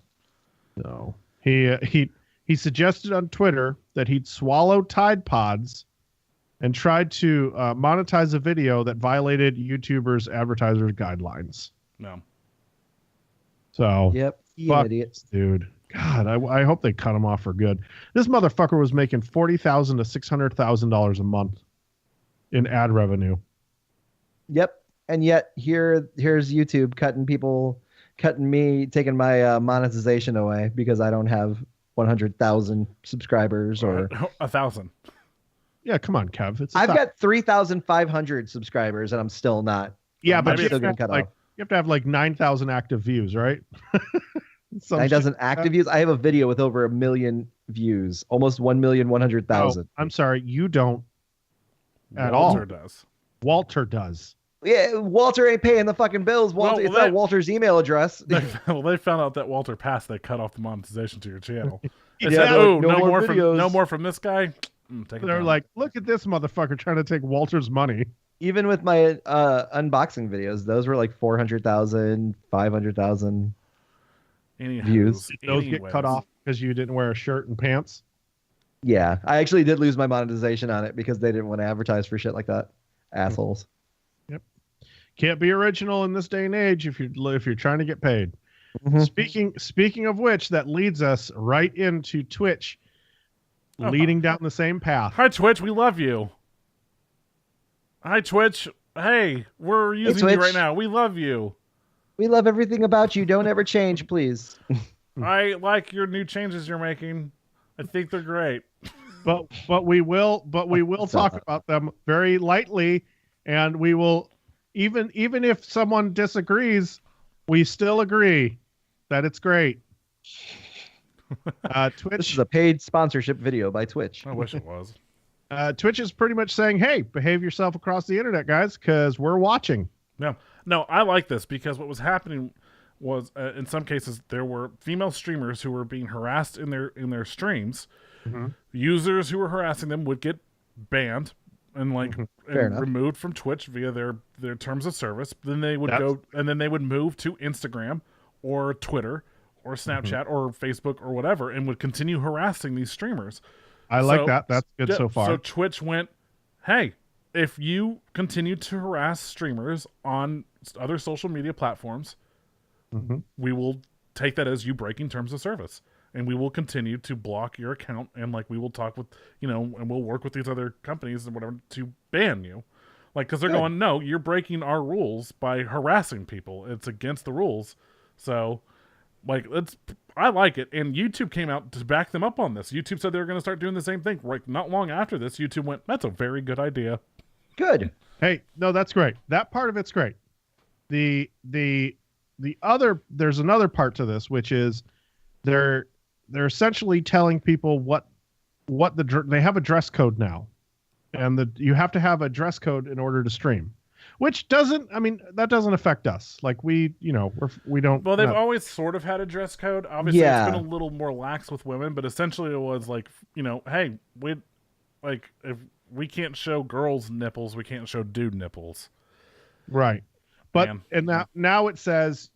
S1: No. He suggested on Twitter that he'd swallow Tide Pods and tried to monetize a video that violated YouTubers' advertisers' guidelines.
S3: No.
S1: So,
S2: yep,
S1: fuck
S2: idiot,
S1: this dude. God, I hope they cut him off for good. This motherfucker was making $40,000 to $600,000 a month in ad revenue.
S2: Yep, and yet here's YouTube cutting me, taking my monetization away because I don't have 100,000 subscribers or
S3: 1,000.
S1: Yeah, come on, Kev.
S2: I've got 3,500 subscribers and I'm still not.
S1: Yeah, but
S2: still getting cut off.
S1: You have to have like 9,000 active views, right?
S2: 9,000 active views. I have a video with over 1 million views, almost 1,100,000.
S1: No, I'm sorry, you don't at
S3: Walter
S1: all.
S3: does.
S1: Walter does.
S2: Yeah, Walter ain't paying the fucking bills. Walter, it's not Walter's email address.
S3: They found out that Walter passed. They cut off the monetization to your channel. They
S1: Yeah,
S3: said,
S1: like,
S3: no more from this guy.
S1: They're like, look at this motherfucker trying to take Walter's money.
S2: Even with my unboxing videos, those were like 400,000, 500,000. views.
S1: Those get cut off because you didn't wear a shirt and pants.
S2: Yeah, I actually did lose my monetization on it because they didn't want to advertise for shit like that. Assholes.
S1: Yep. Can't be original in this day and age if you're trying to get paid.
S2: Mm-hmm.
S1: Speaking of which, that leads us right into Twitch, leading down the same path.
S3: Hi, Twitch. We love you. Hi, Twitch. Hey, we're using you right now. We love you.
S2: We love everything about you. Don't ever change, please.
S3: I like your new changes you're making. I think they're great.
S1: But we will talk about them very lightly, and we will even if someone disagrees, we still agree that it's great. Twitch.
S2: This is a paid sponsorship video by Twitch.
S3: I wish it was.
S1: Twitch is pretty much saying, "Hey, behave yourself across the internet, guys, because we're watching."
S3: No, I like this because what was happening was in some cases there were female streamers who were being harassed in their streams.
S1: Mm-hmm.
S3: Users who were harassing them would get banned and and removed from Twitch via their terms of service. Then they would they would move to Instagram or Twitter or Snapchat or Facebook or whatever and would continue harassing these streamers.
S1: I like that. That's good so far.
S3: So Twitch went, hey, if you continue to harass streamers on other social media platforms, we will take that as you breaking terms of service. And we will continue to block your account, and we will talk with, and we'll work with these other companies and whatever to ban you. Because they're going, no, you're breaking our rules by harassing people. It's against the rules. So, I like it. And YouTube came out to back them up on this. YouTube said they were going to start doing the same thing. Not long after this, YouTube went, that's a very good idea.
S2: Good.
S1: Hey, no, that's great. That part of it's great. The other, there's another part to this, which is they're essentially telling people what they have a dress code now, and you have to have a dress code in order to stream, which that doesn't affect us. We don't.
S3: Well, they've always sort of had a dress code. Obviously, it's been a little more lax with women, but essentially it was hey, if we can't show girls' nipples, we can't show dude nipples.
S1: Right. But now it says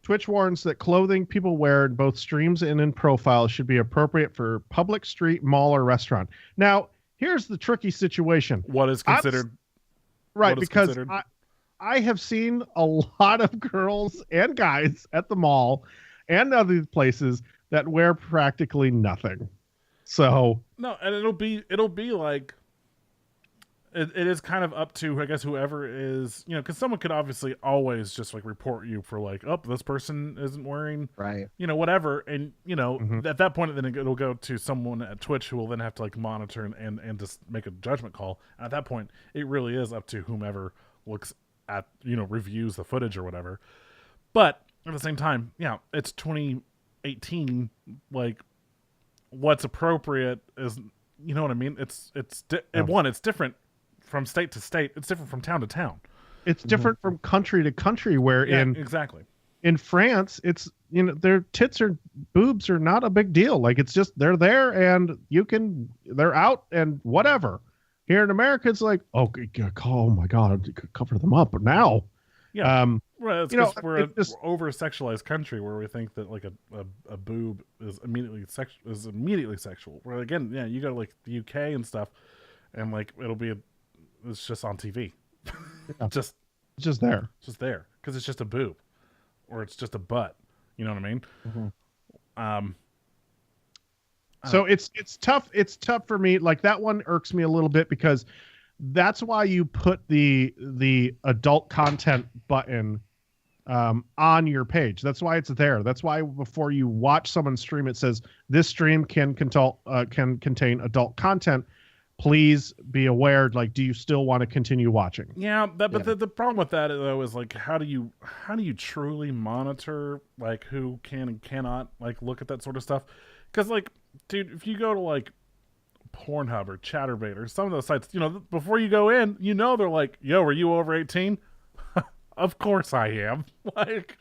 S1: Twitch warns that clothing people wear in both streams and in profiles should be appropriate for public street, mall, or restaurant. Now, here's the tricky situation.
S3: What is considered?
S1: Because I have seen a lot of girls and guys at the mall and other places that wear practically nothing. So
S3: no, and it'll be like it is kind of up to, I guess, whoever is, because someone could obviously always just report you for this person isn't wearing whatever, and at that point then it'll go to someone at Twitch who will then have to monitor and just make a judgment call. And at that point, it really is up to whomever looks at reviews the footage or whatever. But at the same time, it's 2018. What's appropriate is, you know what I mean? It's different from state to state. It's different from town to town.
S1: It's different from country to country.
S3: Exactly.
S1: In France, it's their tits or boobs are not a big deal. It's just they're there and they're out and whatever. Here in America, it's oh my God, cover them up now.
S3: Yeah. Well, it's because we're an over-sexualized country where we think that a boob is immediately sexual. Where again, you go to the UK and stuff, and it's just on TV.
S1: It's just there.
S3: It's just there because it's just a boob, or it's just a butt. You know what I mean?
S1: Mm-hmm. So it's tough. It's tough for me. That one irks me a little bit because that's why you put the adult content button on your page. That's why it's there. That's why before you watch someone stream, it says this stream can contain adult content. Please be aware. Do you still want to continue watching?
S3: Yeah, but the problem with that though is how do you truly monitor who can and cannot look at that sort of stuff? Because dude, if you go to Pornhub or Chatterbait or some of those sites, before you go in, they're yo, are you over 18? Of course I am.
S2: But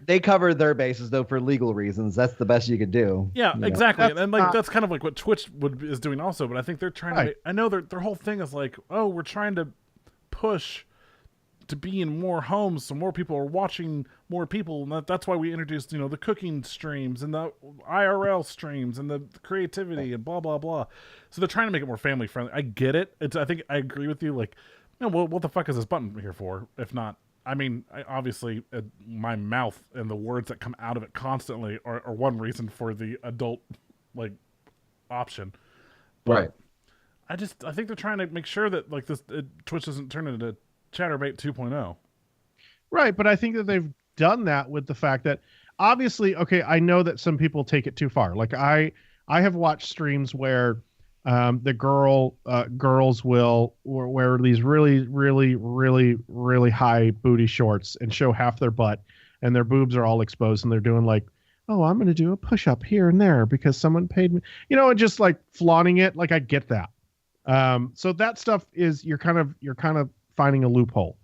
S2: they cover their bases though for legal reasons. That's the best you could do.
S3: Yeah, exactly. That's kind of what Twitch is doing also. But I think they're trying to. I know their whole thing is oh, we're trying to push to be in more homes, so more people are watching more people, and that's why we introduced, the cooking streams and the IRL streams and the creativity and blah blah blah. So they're trying to make it more family friendly. I get it. I think I agree with you. Like, well, what the fuck is this button here for? If not, I mean, obviously, my mouth and the words that come out of it constantly are one reason for the adult option. But
S2: Right.
S3: I think they're trying to make sure that this Twitch doesn't turn into Chatterbait 2.0.
S1: Right, but I think that they've done that with the fact that obviously, okay, I know that some people take it too far. Like I have watched streams where the girls will wear these really, really, really, really high booty shorts and show half their butt, and their boobs are all exposed, and they're doing like, oh, I'm going to do a push up here and there because someone paid me, and just like flaunting it. Like, I get that. So that stuff is you're kind of finding a loophole.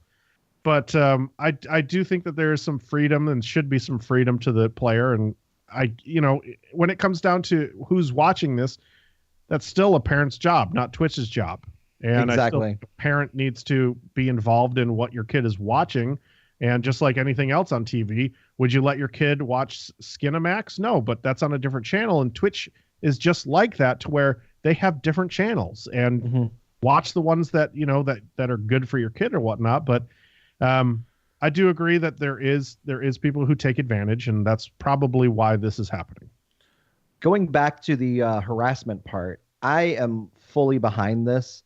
S1: But I do think that there is some freedom and should be some freedom to the player. And when it comes down to who's watching this, that's still a parent's job, not Twitch's job. And
S2: Exactly.
S1: I still think a parent needs to be involved in what your kid is watching. And just like anything else on TV, would you let your kid watch Skinamax? No, but that's on a different channel. And Twitch is just like that, to where they have different channels, and watch the ones that, that are good for your kid or whatnot. But I do agree that there is people who take advantage, and that's probably why this is happening.
S2: Going back to the harassment part, I am fully behind this.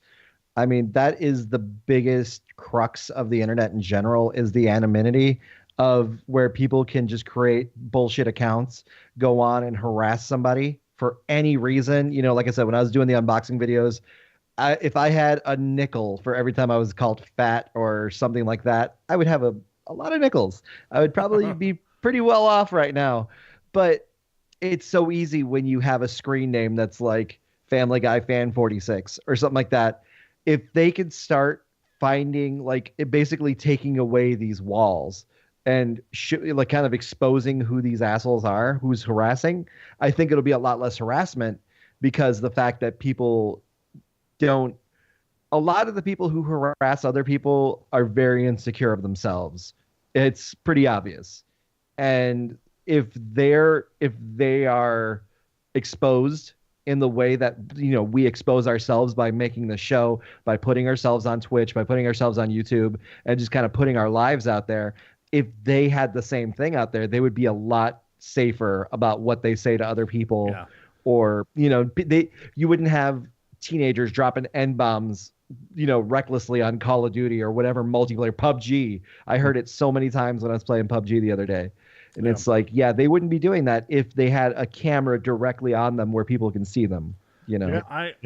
S2: I mean, that is the biggest crux of the internet in general, is the anonymity of where people can just create bullshit accounts, go on and harass somebody for any reason. Like I said, when I was doing the unboxing videos, if I had a nickel for every time I was called fat or something like that, I would have a lot of nickels. I would probably be pretty well off right now. But it's so easy when you have a screen name that's like Family Guy Fan 46 or something like that. If they could start finding, basically taking away these walls and kind of exposing who these assholes are, who's harassing, I think it'll be a lot less harassment, because the fact that people a lot of the people who harass other people are very insecure of themselves. It's pretty obvious. And if they are exposed in the way that, we expose ourselves by making the show, by putting ourselves on Twitch, by putting ourselves on YouTube, and just kind of putting our lives out there, if they had the same thing out there, they would be a lot safer about what they say to other people.
S3: Yeah.
S2: Or, you wouldn't have teenagers dropping N-bombs, recklessly on Call of Duty or whatever multiplayer. PUBG. I heard it so many times when I was playing PUBG the other day. And it's like, they wouldn't be doing that if they had a camera directly on them where people can see them,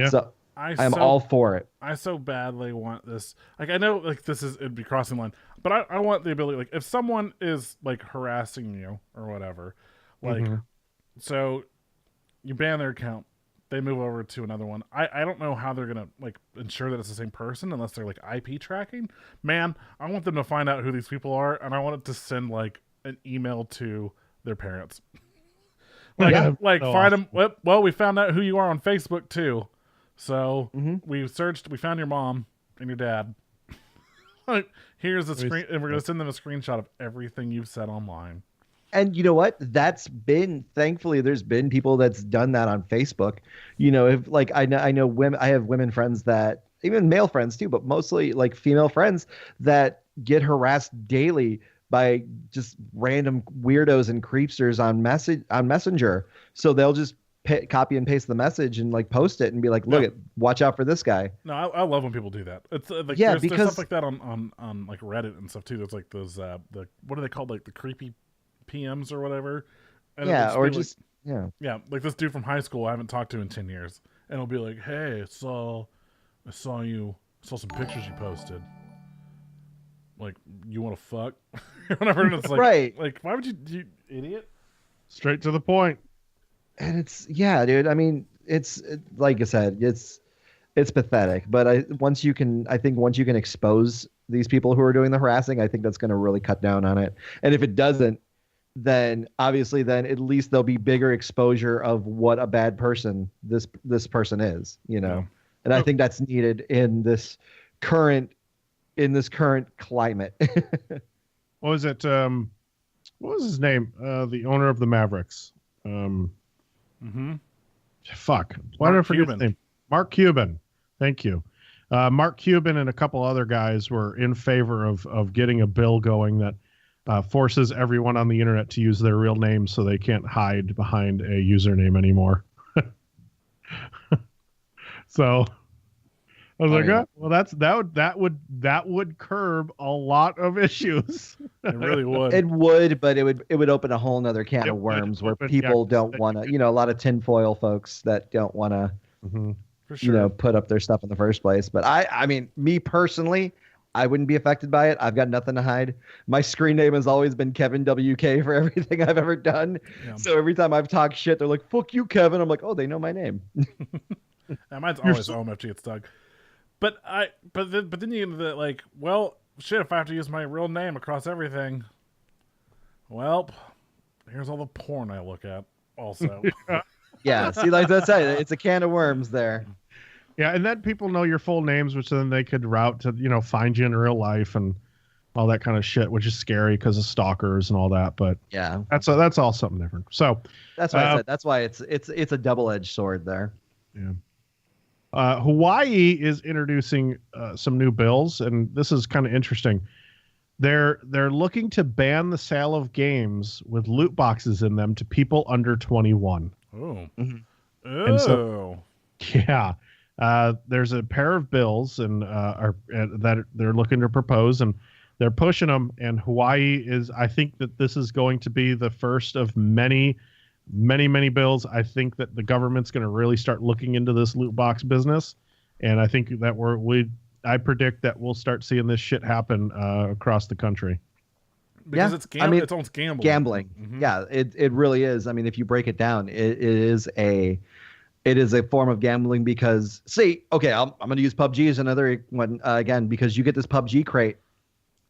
S2: So I'm all for it.
S3: I so badly want this. I know it'd be crossing the line, but I want the ability, if someone is harassing you or whatever, so you ban their account, they move over to another one. I don't know how they're gonna ensure that it's the same person unless they're IP tracking. Man, I want them to find out who these people are, and I want it to send an email to their parents. Find them. Well, we found out who you are on Facebook too. So we found your mom and your dad. Here's the screen, and we're gonna send them a screenshot of everything you've said online.
S2: And you know what? Thankfully, there's been people that's done that on Facebook. If I know women, I have women friends that, even male friends too, but mostly female friends that get harassed daily by just random weirdos and creepsters on Messenger. So they'll just copy and paste the message and post it and be like, look, watch out for this guy.
S3: No, I love when people do that. It's there's stuff like that on Reddit and stuff too. There's those what are they called, the creepy PMs or whatever. And this dude from high school I haven't talked to in 10 years, and it'll be like, hey, I saw some pictures you posted. You want to fuck? Whatever. And it's
S2: right.
S3: Why would you idiot?
S1: Straight to the point.
S2: And it's, dude. I mean, it's like I said, it's pathetic. But once you can expose these people who are doing the harassing, I think that's going to really cut down on it. And if it doesn't, then obviously, at least there'll be bigger exposure of what a bad person this person is. And I think that's needed in this current in this current climate.
S1: What was it? What was his name? The owner of the Mavericks. Fuck. Why did I forget his name? Mark Cuban. Thank you. Mark Cuban and a couple other guys were in favor of getting a bill going that forces everyone on the internet to use their real name so they can't hide behind a username anymore. So I was well, that would curb a lot of issues.
S3: It really would.
S2: It would, but it would open a whole nother can of worms where people don't want to, a lot of tinfoil folks that don't want to,
S3: For sure.
S2: put up their stuff in the first place. But I mean, me personally, I wouldn't be affected by it. I've got nothing to hide. My screen name has always been Kevin WK for everything I've ever done. Yeah. So every time I've talked shit, they're like, "Fuck you, Kevin." I'm like, "Oh, they know my name."
S3: Mine's always OMFG. It's Doug. But then you get the like, well, shit. If I have to use my real name across everything, well, here's all the porn I look at. Also,
S2: yeah. See, like that's it. It's a can of worms there.
S1: Yeah, and then people know your full names, which then they could route to, find you in real life and all that kind of shit, which is scary because of stalkers and all that. But
S2: yeah,
S1: that's all something different. So
S2: that's why I said that's why it's a double-edged sword there.
S1: Yeah. Hawaii is introducing some new bills, and this is kind of interesting. They're looking to ban the sale of games with loot boxes in them to people under 21.
S3: Oh.
S1: And so, yeah. There's a pair of bills that they're looking to propose, and they're pushing them. And Hawaii I think that this is going to be the first of many, many, many bills. I think that the government's going to really start looking into this loot box business, and I think that I predict that we'll start seeing this shit happen across the country.
S3: Because it's it's almost gambling.
S2: Gambling, yeah, it really is. I mean, if you break it down, it is a form of gambling because, I'm going to use PUBG as another one again, because you get this PUBG crate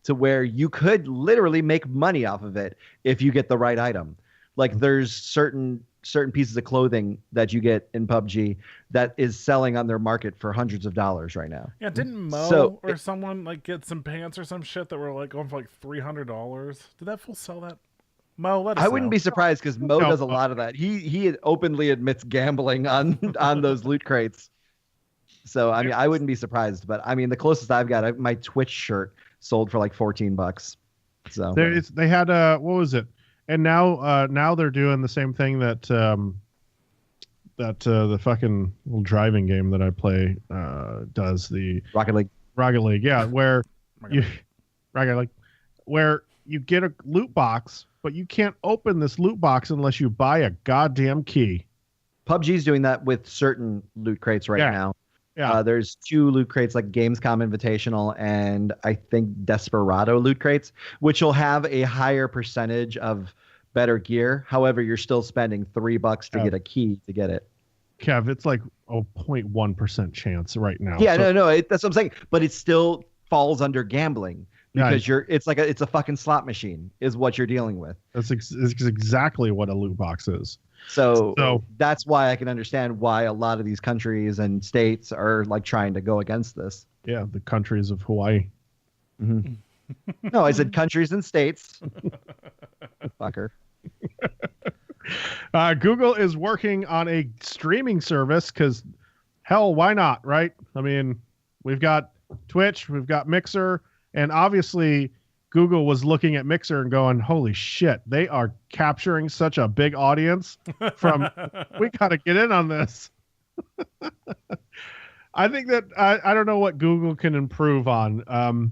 S2: to where you could literally make money off of it if you get the right item. Like there's certain pieces of clothing that you get in PUBG that is selling on their market for hundreds of dollars right now.
S3: Yeah, didn't Mo or someone like get some pants or some shit that were like going for like $300? Did that fool sell that? Mo, let us
S2: I wouldn't be surprised because Mo does a lot of that. He openly admits gambling on those loot crates. So I mean, I wouldn't be surprised. But I mean, the closest I've got, my Twitch shirt sold for like $14. So
S1: they had what was it? And now they're doing the same thing that the fucking little driving game that I play does, the
S2: Rocket League.
S1: Yeah, where you get a loot box, but you can't open this loot box unless you buy a goddamn key.
S2: PUBG's doing that with certain loot crates right now.
S1: Yeah.
S2: There's 2 loot crates, like Gamescom Invitational and I think Desperado loot crates, which will have a higher percentage of better gear. However, you're still spending $3 to get a key to get it.
S1: Kev, it's like a 0.1% chance right now.
S2: Yeah, no, that's what I'm saying. But it still falls under gambling. Because it's a fucking slot machine is what you're dealing with.
S1: That's exactly what a loot box is.
S2: So that's why I can understand why a lot of these countries and states are like trying to go against this.
S1: Yeah, the countries of Hawaii.
S2: Mm-hmm. No, I said countries and states. Fucker.
S1: Google is working on a streaming service because, hell, why not, right? I mean, we've got Twitch, we've got Mixer. And obviously, Google was looking at Mixer and going, holy shit, they are capturing such a big audience we got to get in on this. I think that I don't know what Google can improve on,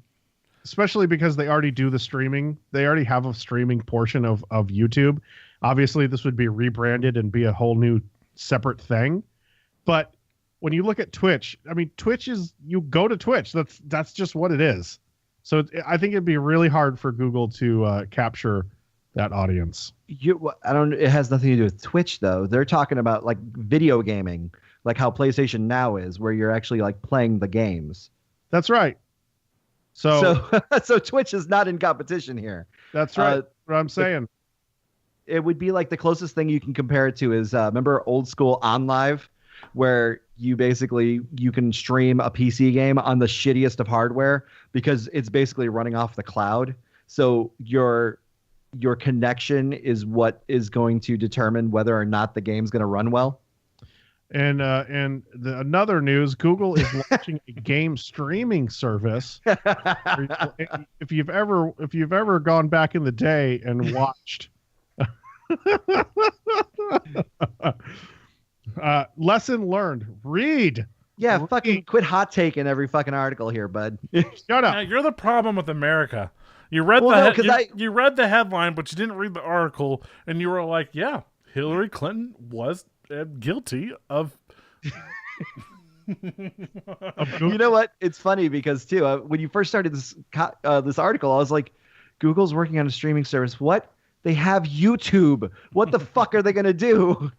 S1: especially because they already do the streaming. They already have a streaming portion of YouTube. Obviously, this would be rebranded and be a whole new separate thing. But when you look at Twitch, I mean, you go to Twitch. That's just what it is. So I think it'd be really hard for Google to capture that audience.
S2: It has nothing to do with Twitch though. They're talking about like video gaming, like how PlayStation Now is, where you're actually like playing the games.
S1: That's right. So
S2: Twitch is not in competition here.
S1: That's right. What I'm saying.
S2: It would be like the closest thing you can compare it to is remember old school OnLive, where you can stream a PC game on the shittiest of hardware because it's basically running off the cloud. So your connection is what is going to determine whether or not the game's going to run well.
S1: And another news: Google is launching a game streaming service. If you've ever gone back in the day and watched, lesson learned: read.
S2: Yeah, fucking quit hot taking every fucking article here, bud.
S1: Shut up.
S3: Yeah, you're the problem with America. You read you read the headline, but you didn't read the article, and you were like, "Yeah, Hillary Clinton was guilty of."
S2: You know what? It's funny because too, when you first started this article, I was like, "Google's working on a streaming service. What? They have YouTube. What the fuck are they gonna do?"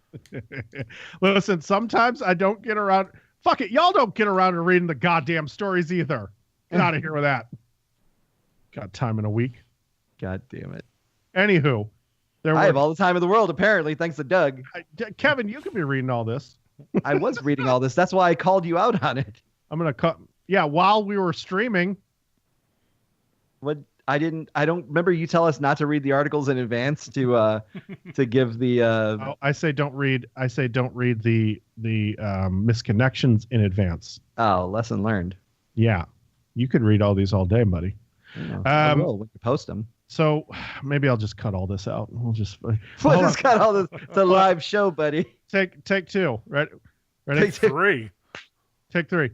S1: Listen, sometimes I don't get around. Fuck it, y'all don't get around to reading the goddamn stories either. Get out of here with that. Got time in a week.
S2: God damn it.
S1: Anywho,
S2: I have all the time in the world, apparently, thanks to Doug.
S1: Kevin, you could be reading all this.
S2: I was reading all this. That's why I called you out on it.
S1: I'm gonna cut. Yeah, while we were streaming.
S2: What I don't remember you tell us not to read the articles in advance to give the.
S1: I say don't read. I say don't read the misconnections in advance.
S2: Oh, lesson learned.
S1: Yeah, you could read all these all day, buddy.
S2: I will when you post them.
S1: So maybe I'll just cut all this out. We'll just
S2: cut all this. It's a live show, buddy.
S1: Take two. Ready?
S3: Take three.
S1: Take three.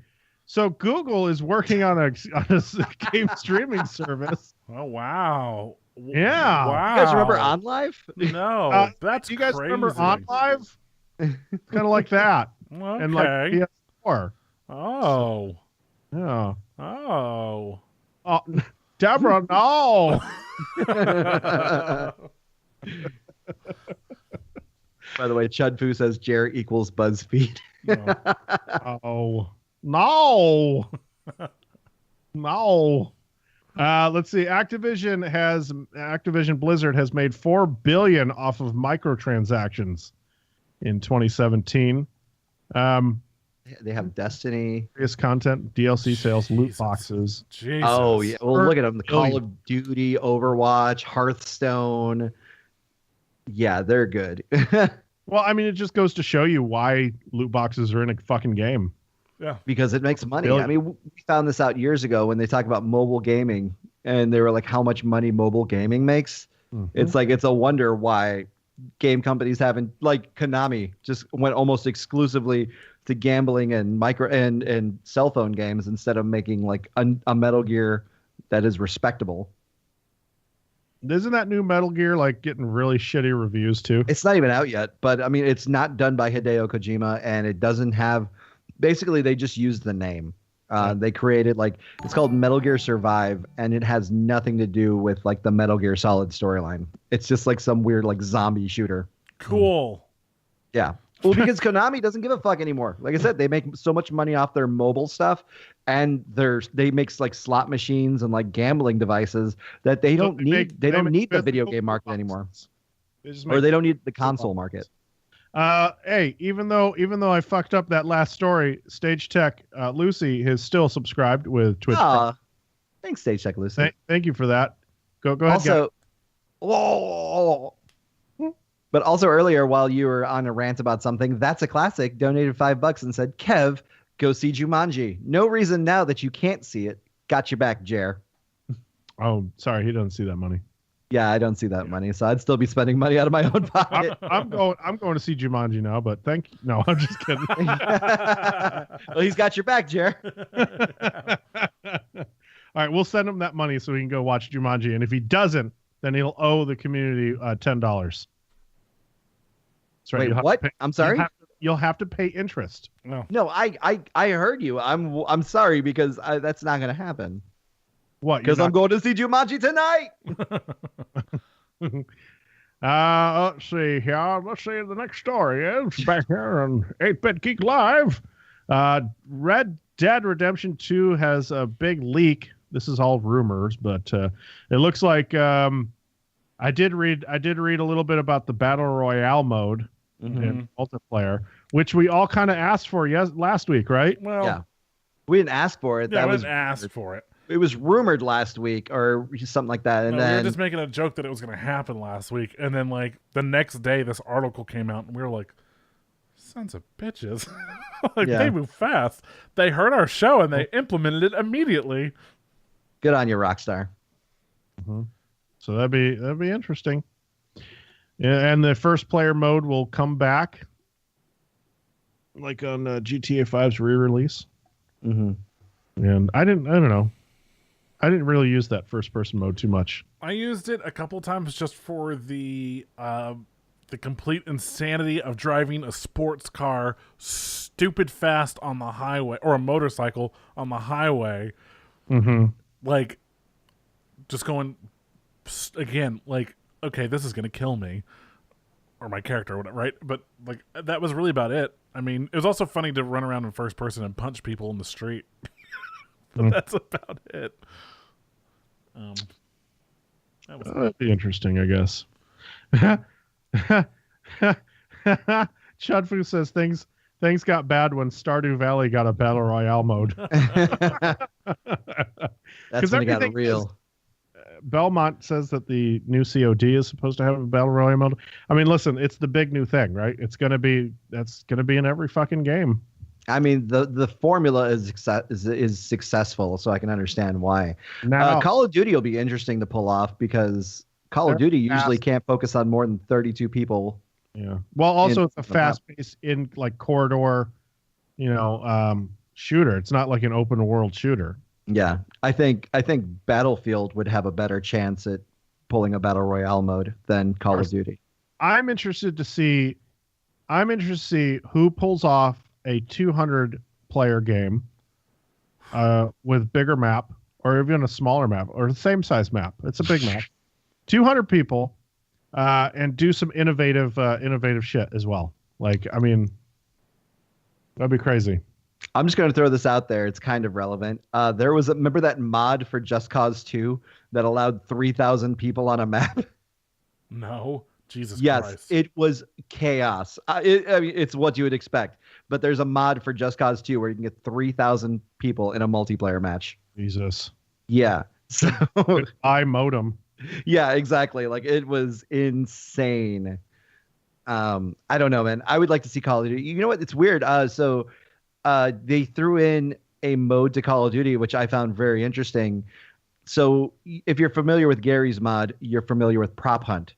S1: So Google is working on a game streamring service.
S3: Oh wow!
S1: Yeah.
S3: Wow.
S2: You guys remember OnLive?
S3: No, that's
S1: you guys
S3: crazy.
S1: remember OnLive? Kind of like that,
S3: Okay.
S1: and like PS4.
S3: Oh.
S1: Yeah.
S3: Oh.
S1: Oh, Deborah, no.
S2: By the way, Chud Fu says Jer equals BuzzFeed.
S1: Oh, no. No. Let's see. Activision Blizzard has made $4 billion off of microtransactions in 2017.
S2: They have Destiny.
S1: Various content, DLC sales, loot boxes.
S3: Jesus.
S2: Oh yeah. Well, look at them. The Call of Duty, Overwatch, Hearthstone. Yeah, they're good.
S1: Well, I mean, it just goes to show you why loot boxes are in a fucking game.
S3: Yeah.
S2: Because it makes money.
S1: Billion.
S2: I mean, we found this out years ago when they talk about mobile gaming, and they were like, how much money mobile gaming makes. Mm-hmm. It's like, it's a wonder why game companies haven't, like Konami just went almost exclusively to gambling and and cell phone games instead of making like a Metal Gear that is respectable.
S1: Isn't that new Metal Gear like getting really shitty reviews too?
S2: It's not even out yet, but I mean, it's not done by Hideo Kojima, and it doesn't have. Basically, they just used the name. They created it's called Metal Gear Survive, and it has nothing to do with like the Metal Gear Solid storyline. It's just like some weird like zombie shooter.
S3: Cool.
S2: Yeah. Well, because Konami doesn't give a fuck anymore. Like I said, they make so much money off their mobile stuff, and they make like slot machines and like gambling devices that they don't need the video game market anymore, or they don't need the console market.
S1: Hey, even though I fucked up that last story, Stage Tech Lucy has still subscribed with Twitch.
S2: Thanks, Stage Tech Lucy.
S1: Thank you for that. Go ahead.
S2: Also, but also earlier, while you were on a rant about something, That's a Classic donated $5 and said, "Kev, go see Jumanji. No reason now that you can't see it. Got your back, Jer."
S1: Oh, sorry, he doesn't see that money.
S2: Yeah, I don't see that money, so I'd still be spending money out of my own pocket.
S1: I'm going to see Jumanji now, but no, I'm just kidding.
S2: Well, he's got your back, Jer.
S1: All right, we'll send him that money so he can go watch Jumanji, and if he doesn't, then he'll owe the community $10. That's right.
S2: Wait, what? I'm sorry.
S1: You'll have to pay interest.
S2: No, I heard you. I'm sorry because that's not going to happen.
S1: What?
S2: Because I'm going to see Jumanji tonight.
S1: Let's see here. Let's see. The next story is back here on 8-Bit Geek Live. Red Dead Redemption 2 has a big leak. This is all rumors, but it looks like I did read a little bit about the Battle Royale mode in multiplayer, which we all kind of asked for last week, right?
S3: Well,
S2: Yeah. We didn't ask for it.
S3: yeah,
S2: That
S3: I
S2: was
S3: didn't ask for it.
S2: It was rumored last week or something like that. And
S3: No, we
S2: then
S3: were just making a joke that it was going to happen last week, and then like the next day, this article came out, and we were like, "Sons of bitches!" Like they move fast. They heard our show and they implemented it immediately.
S2: good on you, Rockstar.
S1: Mm-hmm. So that'd be interesting. Yeah, and the first player mode will come back, like on GTA 5's re-release.
S2: Mm-hmm.
S1: And I don't know. I didn't really use that first person mode too much.
S3: I used it a couple times just for the complete insanity of driving a sports car stupid fast on the highway, or a motorcycle on the highway.
S1: Mm-hmm.
S3: Like, just going, again, like, okay, this is going to kill me. Or my character, or whatever, right? But, like, that was really about it. I mean, it was also funny to run around in first person and punch people in the street. But that's about it.
S1: That'd be interesting, I guess. Chudfu says things got bad when Stardew Valley got a battle royale mode.
S2: That's when it got real.
S1: Belmont says that the new COD is supposed to have a battle royale mode. I mean, listen, it's the big new thing, right? That's gonna be in every fucking game.
S2: I mean, the formula is successful, so I can understand why.
S1: Now,
S2: Call of Duty will be interesting to pull off because Call of Duty usually can't focus on more than 32 people.
S1: Yeah. Well, also it's a fast-paced in like corridor, shooter. It's not like an open world shooter.
S2: Yeah, I think Battlefield would have a better chance at pulling a battle royale mode than Call of Duty.
S1: I'm interested to see who pulls off a 200 player game with bigger map, or even a smaller map, or the same size map. It's a big map. 200 people, and do some innovative shit as well. Like, I mean, that'd be crazy.
S2: I'm just going to throw this out there. It's kind of relevant. Remember that mod for Just Cause 2 that allowed 3,000 people on a map?
S3: No. Jesus
S2: yes,
S3: Christ.
S2: It was chaos. I mean, it's what you would expect. But there's a mod for Just Cause 2 where you can get 3,000 people in a multiplayer match.
S1: Jesus.
S2: Yeah. So
S1: modem.
S2: Yeah, exactly. Like, it was insane. I don't know, man. I would like to see Call of Duty. You know what? It's weird. They threw in a mode to Call of Duty, which I found very interesting. So if you're familiar with Gary's mod, you're familiar with Prop Hunt.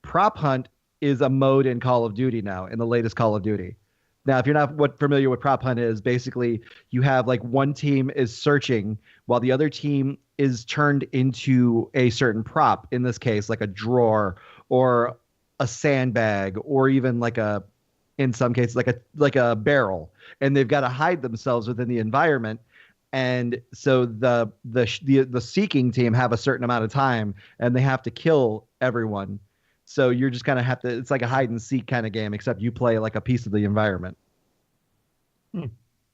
S2: Prop Hunt is a mode in Call of Duty now, in the latest Call of Duty. Now, if you're not familiar with Prop Hunt is, basically you have like one team is searching while the other team is turned into a certain prop, in this case, like a drawer or a sandbag, or even in some cases, like a barrel, and they've got to hide themselves within the environment. And so the seeking team have a certain amount of time, and they have to kill everyone. So you're just kind of have to. It's like a hide and seek kind of game, except you play like a piece of the environment.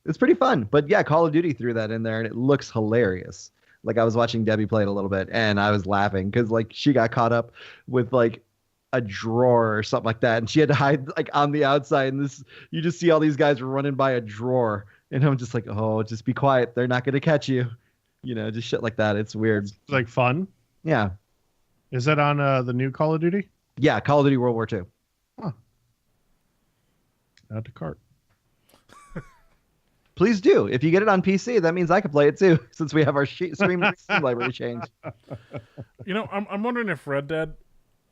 S2: It's pretty fun. But yeah, Call of Duty threw that in there, and it looks hilarious. Like, I was watching Debbie play it a little bit, and I was laughing because like she got caught up with like a drawer or something like that, and she had to hide like on the outside, and you just see all these guys running by a drawer, and I'm just like, oh, just be quiet, they're not gonna catch you, just shit like that. It's weird.
S1: It's like fun.
S2: Yeah.
S1: Is that on the new Call of Duty?
S2: Yeah, Call of Duty World War II.
S1: Huh. Add to cart.
S2: Please do. If you get it on PC, that means I can play it too, since we have our Steam library changed.
S3: I'm wondering if Red Dead,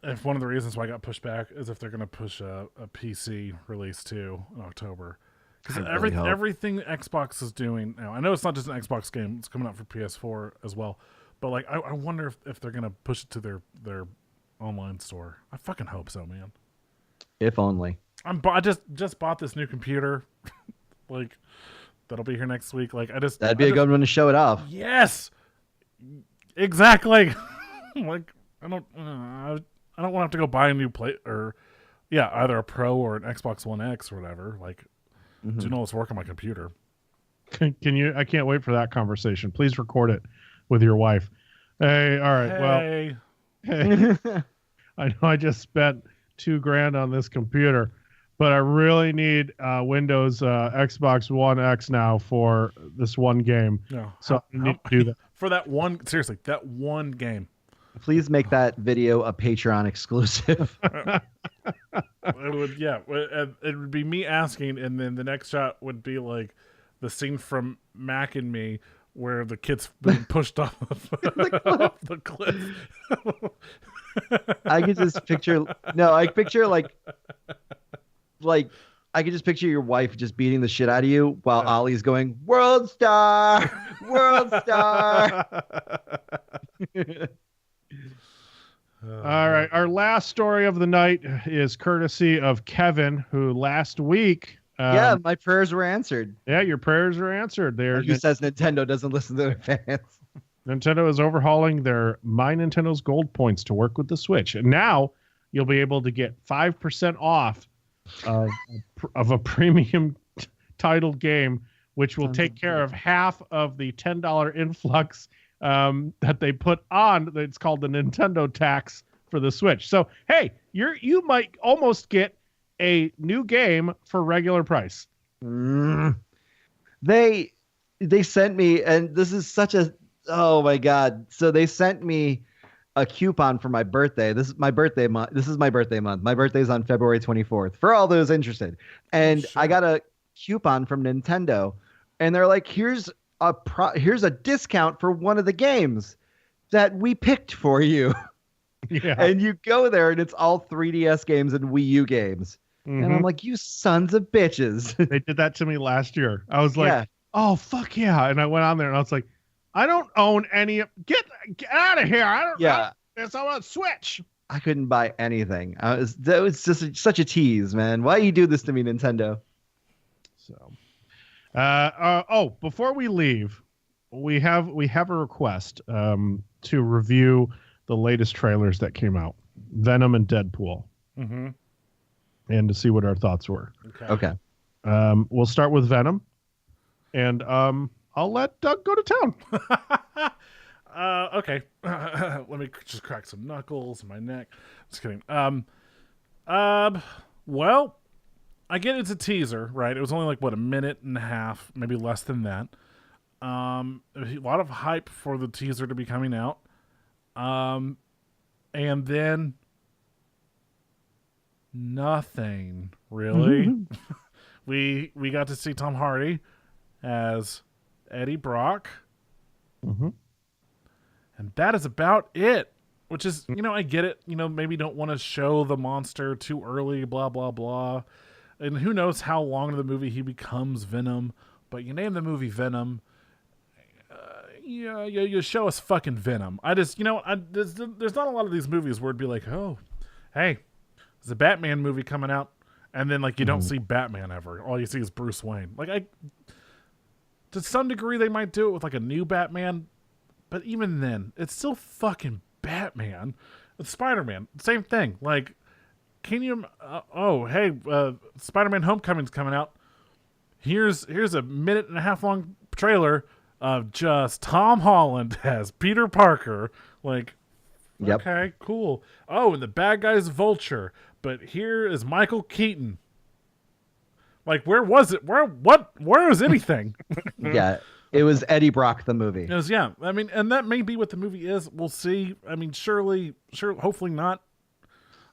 S3: if one of the reasons why I got pushed back is if they're going to push a PC release too in October. Because everything Xbox is doing now, I know it's not just an Xbox game, it's coming out for PS4 as well. But like, I wonder if they're going to push it to their online store. I fucking hope so, man.
S2: If only.
S3: I just bought this new computer. Like, that'll be here next week. Like,
S2: that'd be a good one to show it off.
S3: Yes, exactly. Like, I don't want to have to go buy a new plate, or either a Pro or an Xbox One X or whatever. Like, doing all this work on my computer.
S1: Can you? I can't wait for that conversation. Please record it with your wife. Hey, all right.
S3: Hey.
S1: Well, hey, I know I just spent $2,000 on this computer, but I really need Windows Xbox One X now for this one game.
S3: No.
S1: So I need to do that.
S3: For that one, seriously, that one game.
S2: Please make that video a Patreon exclusive.
S3: It would, yeah. It would be me asking, and then the next shot would be like the scene from Mac and Me where the kid's being pushed off off the cliff.
S2: I could just picture. No, I picture like I could just picture your wife just beating the shit out of you while Ollie's going World Star, World Star.
S1: All right. Our last story of the night is courtesy of Kevin, who last week.
S2: Yeah, my prayers were answered.
S1: Yeah, your prayers are answered.
S2: Who says Nintendo doesn't listen to their fans?
S1: Nintendo is overhauling their My Nintendo's Gold points to work with the Switch. And now you'll be able to get 5% off of a premium titled game, which will take care of half of the $10 influx that they put on. It's called the Nintendo tax for the Switch. So, hey, you might almost get a new game for regular price.
S2: They sent me, and this is such a, oh my God. So they sent me a coupon for my birthday. This is my birthday month. My birthday's on February 24th for all those interested. And I got a coupon from Nintendo, and they're like, here's a discount for one of the games that we picked for you.
S1: Yeah.
S2: And you go there and it's all 3DS games and Wii U games. And I'm like, you sons of bitches.
S1: They did that to me last year. I was like, oh, fuck yeah. And I went on there and I was like, I don't own any. Get out of here. I don't know. It's on a Switch.
S2: I couldn't buy anything. That was just such a tease, man. Why you do this to me, Nintendo?
S1: So, before we leave, we have a request to review the latest trailers that came out, Venom and Deadpool, and to see what our thoughts were.
S2: Okay.
S1: We'll start with Venom, and I'll let Doug go to town.
S3: Okay. Let me just crack some knuckles in my neck. Just kidding. Well, I get it's a teaser, right? It was only like a minute and a half, maybe less than that. A lot of hype for the teaser to be coming out. And then nothing really. We got to see Tom Hardy as Eddie Brock. And that is about it. Which is, I get it. Maybe don't want to show the monster too early, blah, blah, blah. And who knows how long in the movie he becomes Venom. But you name the movie Venom. You show us fucking Venom. There's not a lot of these movies where it'd be like, oh, hey, there's a Batman movie coming out. And then, you don't see Batman ever. All you see is Bruce Wayne. To some degree, they might do it with, a new Batman. But even then, it's still fucking Batman. With Spider-Man, same thing. Can you... Spider-Man Homecoming's coming out. Here's a minute and a half long trailer of just Tom Holland as Peter Parker. Okay, cool. Oh, and the bad guy's Vulture. But here is Michael Keaton. Where was it? Where is anything?
S2: Yeah, it was Eddie Brock, the movie.
S3: It was, yeah. And that may be what the movie is. We'll see. Hopefully not.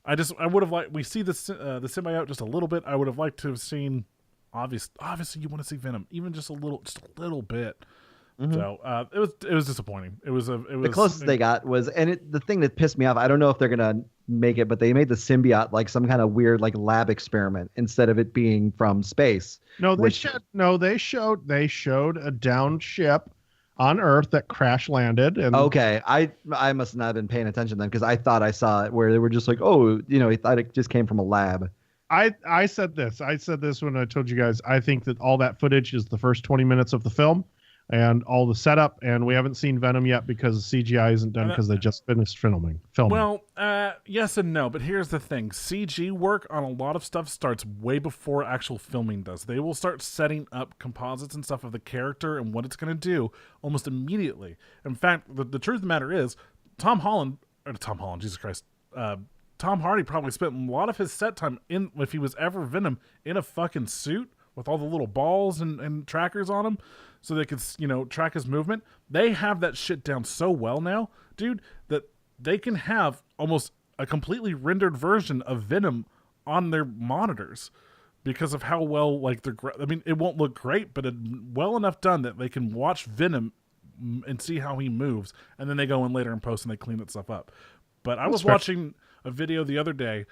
S3: I would have liked, we see the symbiote just a little bit. I would have liked to have seen, obviously you want to see Venom, even just a little bit. So it was disappointing. The
S2: closest they got was, the thing that pissed me off, I don't know if they're gonna make it, but they made the symbiote some kind of weird lab experiment instead of it being from space.
S1: No, they showed a downed ship on Earth that crash landed. And
S2: okay, I must not have been paying attention then, because I thought I saw it where they were just he thought it just came from a lab.
S1: I said this when I told you guys, I think that all that footage is the first 20 minutes of the film and all the setup, and we haven't seen Venom yet because the CGI isn't done because they just finished filming.
S3: Well, yes and no, but here's the thing. CG work on a lot of stuff starts way before actual filming does. They will start setting up composites and stuff of the character and what it's going to do almost Immediately. In fact, the truth of the matter is, Tom Holland, Jesus Christ, Tom Hardy probably spent a lot of his set time if he was ever Venom, in a fucking suit with all the little balls and trackers on him so they could, track his movement. They have that shit down so well now, dude, that they can have almost a completely rendered version of Venom on their monitors because of how well, like, it won't look great, but well enough done that they can watch Venom and see how he moves, and then they go in later and post and they clean that stuff up. But I was watching a video the other day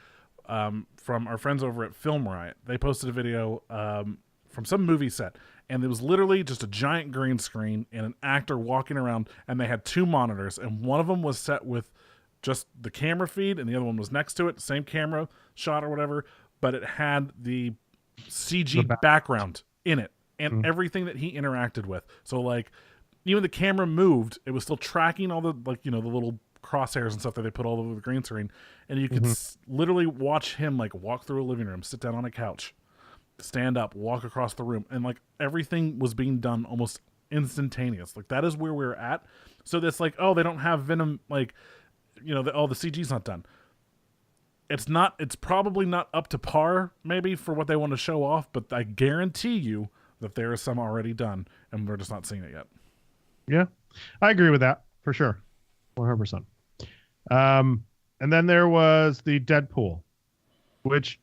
S3: from our friends over at Film Riot. They posted a video from some movie set, and it was literally just a giant green screen and an actor walking around, and they had 2 monitors, and one of them was set with just the camera feed, and the other one was next to it, same camera shot or whatever, but it had the CG background in it and everything that he interacted with. So, like, even the camera moved, it was still tracking all the, like, the little crosshairs and stuff that they put all over the green screen, and you could literally watch him, like, walk through a living room, sit down on a couch, stand up, walk across the room, and, like, everything was being done almost instantaneous. Like, that is where we're at. So that's like, oh, they don't have Venom, like, the CG's not done. It's probably not up to par maybe for what they want to show off, but I guarantee you that there is some already done and we're just not seeing it yet.
S1: Yeah, I agree with that for sure. 100%. And then there was the Deadpool, which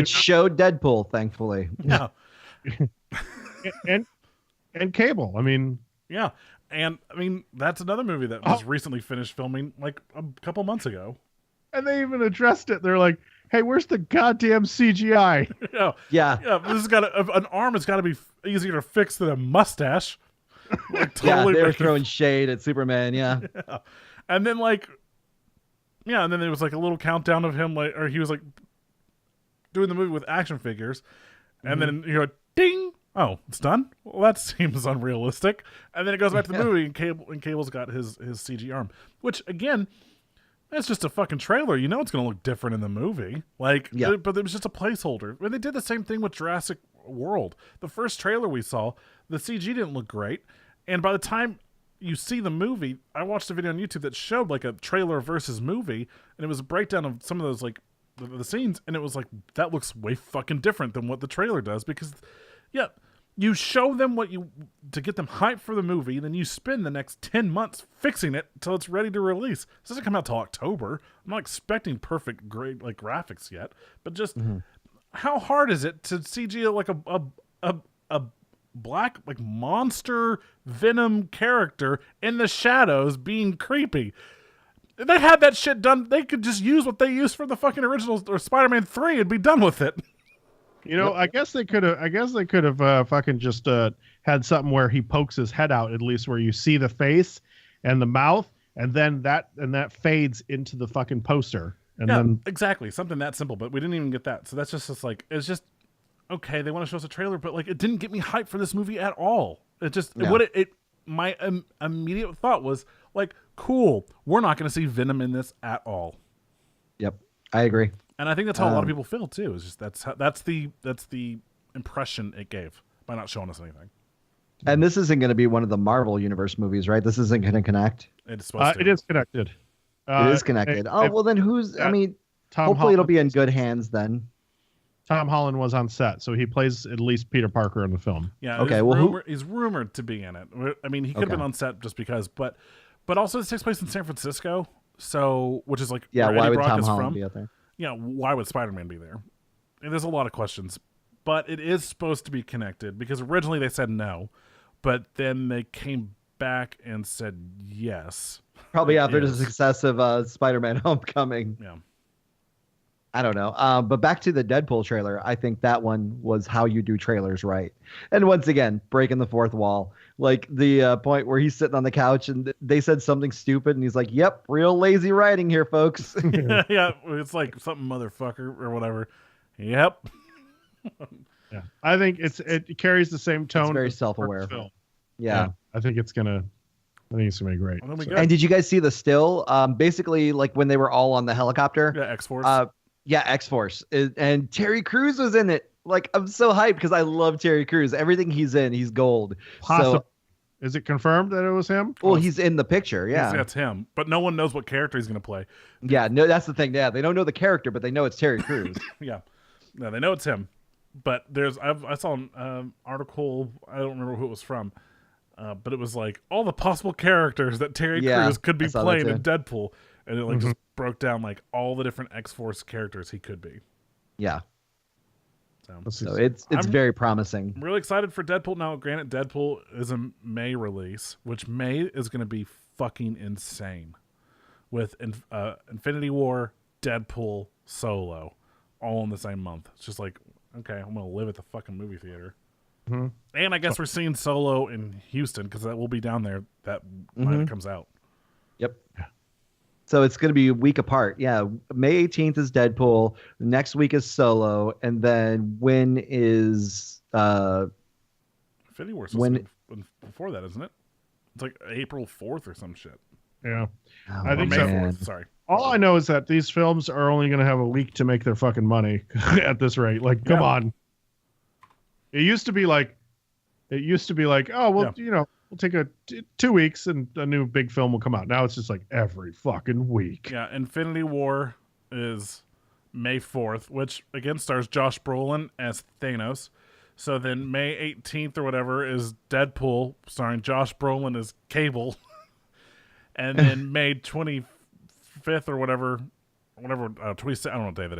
S2: showed Deadpool, thankfully.
S3: Yeah.
S1: and Cable. I mean,
S3: yeah. And I mean, that's another movie that was recently finished filming like a couple months ago.
S1: And they even addressed it. They're like, hey, where's the goddamn CGI?
S2: Yeah.
S3: This has got an arm has got to be easier to fix than a mustache. Like, totally
S2: they were throwing shade at Superman. Yeah.
S3: And then and then there was like a little countdown of him, like, or he was like doing the movie with action figures, and then ding. Oh, it's done? Well, that seems unrealistic. And then it goes back to the movie, and Cable's got his CG arm, which, again, that's just a fucking trailer. You know it's going to look different in the movie. Like, but it was just a placeholder. I mean, they did the same thing with Jurassic World. The first trailer we saw, the CG didn't look great. And by the time you see the movie, I watched a video on YouTube that showed, like, a trailer versus movie, and it was a breakdown of some of those, like, the scenes, and it was like, that looks way fucking different than what the trailer does, because... Yeah, you show them to get them hyped for the movie, then you spend the next 10 months fixing it until it's ready to release. This doesn't come out till October. I'm not expecting perfect, great, like, graphics yet, but just how hard is it to CG like a black, like, monster Venom character in the shadows being creepy? If they had that shit done, they could just use what they used for the fucking original or Spider-Man 3 and be done with it.
S1: I guess they could have fucking just had something where he pokes his head out, at least where you see the face and the mouth, and then that fades into the fucking poster. And then
S3: exactly, something that simple, but we didn't even get that. So that's just like, it's just okay. They want to show us a trailer, but like, it didn't get me hyped for this movie at all. It just my immediate thought was like, cool, we're not going to see Venom in this at all.
S2: Yep, I agree.
S3: And I think that's how a lot of people feel too. Is just that's the impression it gave by not showing us anything.
S2: And this isn't going to be one of the Marvel Universe movies, right? This isn't going to connect.
S3: It's supposed to.
S1: It is connected.
S2: It is connected. Well, then who's? I mean, hopefully it'll be in good hands then.
S1: Tom Holland was on set, so he plays at least Peter Parker in the film.
S3: Yeah.
S2: Okay. Well,
S3: he's rumored to be in it. I mean, he could have been on set just because, but also it takes place in San Francisco, so which is like where
S2: why
S3: Eddie
S2: would
S3: Brock
S2: Tom
S3: is
S2: Holland
S3: from.
S2: be out there?
S3: Why would Spider-Man be there? And there's a lot of questions. But it is supposed to be connected because originally they said no, but then they came back and said yes.
S2: Probably after the success of Spider-Man Homecoming.
S3: Yeah.
S2: I don't know. But back to the Deadpool trailer, I think that one was how you do trailers right. And once again, breaking the fourth wall. Like the point where he's sitting on the couch and they said something stupid and he's like, yep, real lazy writing here, folks.
S3: Yeah, it's like something motherfucker or whatever. Yep.
S1: Yeah, I think it carries the same tone.
S2: It's very self-aware. Yeah.
S1: I think it's gonna be great.
S2: And did you guys see the still? Basically, like when they were all on the helicopter.
S3: Yeah, X-Force.
S2: X-Force. And Terry Crews was in it. Like, I'm so hyped because I love Terry Crews. Everything he's in, he's gold.
S1: Is it confirmed that it was him?
S2: Well, he's in the picture. Yeah.
S3: That's him. But no one knows what character he's going to play.
S2: Yeah. No, that's the thing. Yeah. They don't know the character, but they know it's Terry Crews.
S3: Yeah. No, they know it's him. But I saw an article. I don't remember who it was from. But it was like all the possible characters that Terry Crews could be playing in Deadpool. And it like just broke down like all the different X-Force characters he could be.
S2: Yeah. So it's
S3: I'm
S2: very promising.
S3: I'm really excited for Deadpool. Now, granted, Deadpool is a May release, which May is going to be fucking insane. With Infinity War, Deadpool, Solo, all in the same month. It's just like, okay, I'm going to live at the fucking movie theater. Mm-hmm. And I guess we're seeing Solo in Houston because that will be down there that night it comes out.
S2: Yep. So it's going to be a week apart. Yeah. May 18th is Deadpool. Next week is Solo. And then when is
S3: Infinity War before that, isn't it? It's like April 4th or some shit.
S1: Yeah.
S2: Oh,
S1: I think
S3: May
S1: so.
S3: 4th, sorry.
S1: All I know is that these films are only going to have a week to make their fucking money at this rate. Like, come on. It used to be like, oh, well, we'll take 2 weeks and a new big film will come out. Now it's just like every fucking week.
S3: Yeah, Infinity War is May 4th, which again stars Josh Brolin as Thanos. So then May 18th or whatever is Deadpool starring Josh Brolin as Cable. And then May 25th or whatever, 26th, I don't know what day that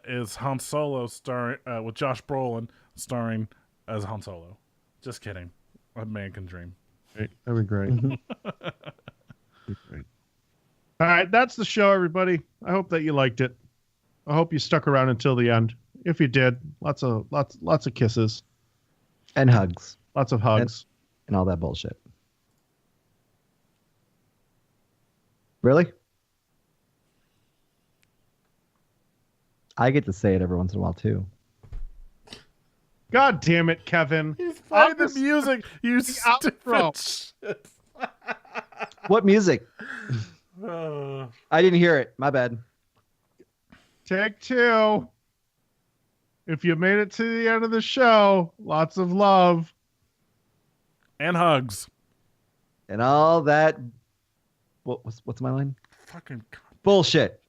S3: is Han Solo starring with Josh Brolin starring as Han Solo. Just kidding. A man can dream.
S1: That'd be great. All right, that's the show, everybody. I hope that you liked it. I hope you stuck around until the end. If you did, lots of kisses
S2: and hugs,
S1: lots of hugs,
S2: and all that bullshit. Really? I get to say it every once in a while too.
S1: God damn it, Kevin.
S3: He's playing the music. You stupid shit.
S2: What music? I didn't hear it. My bad.
S1: Take 2. If you made it to the end of the show, lots of love.
S3: And hugs.
S2: And all that. What's my line?
S3: Fucking
S2: bullshit.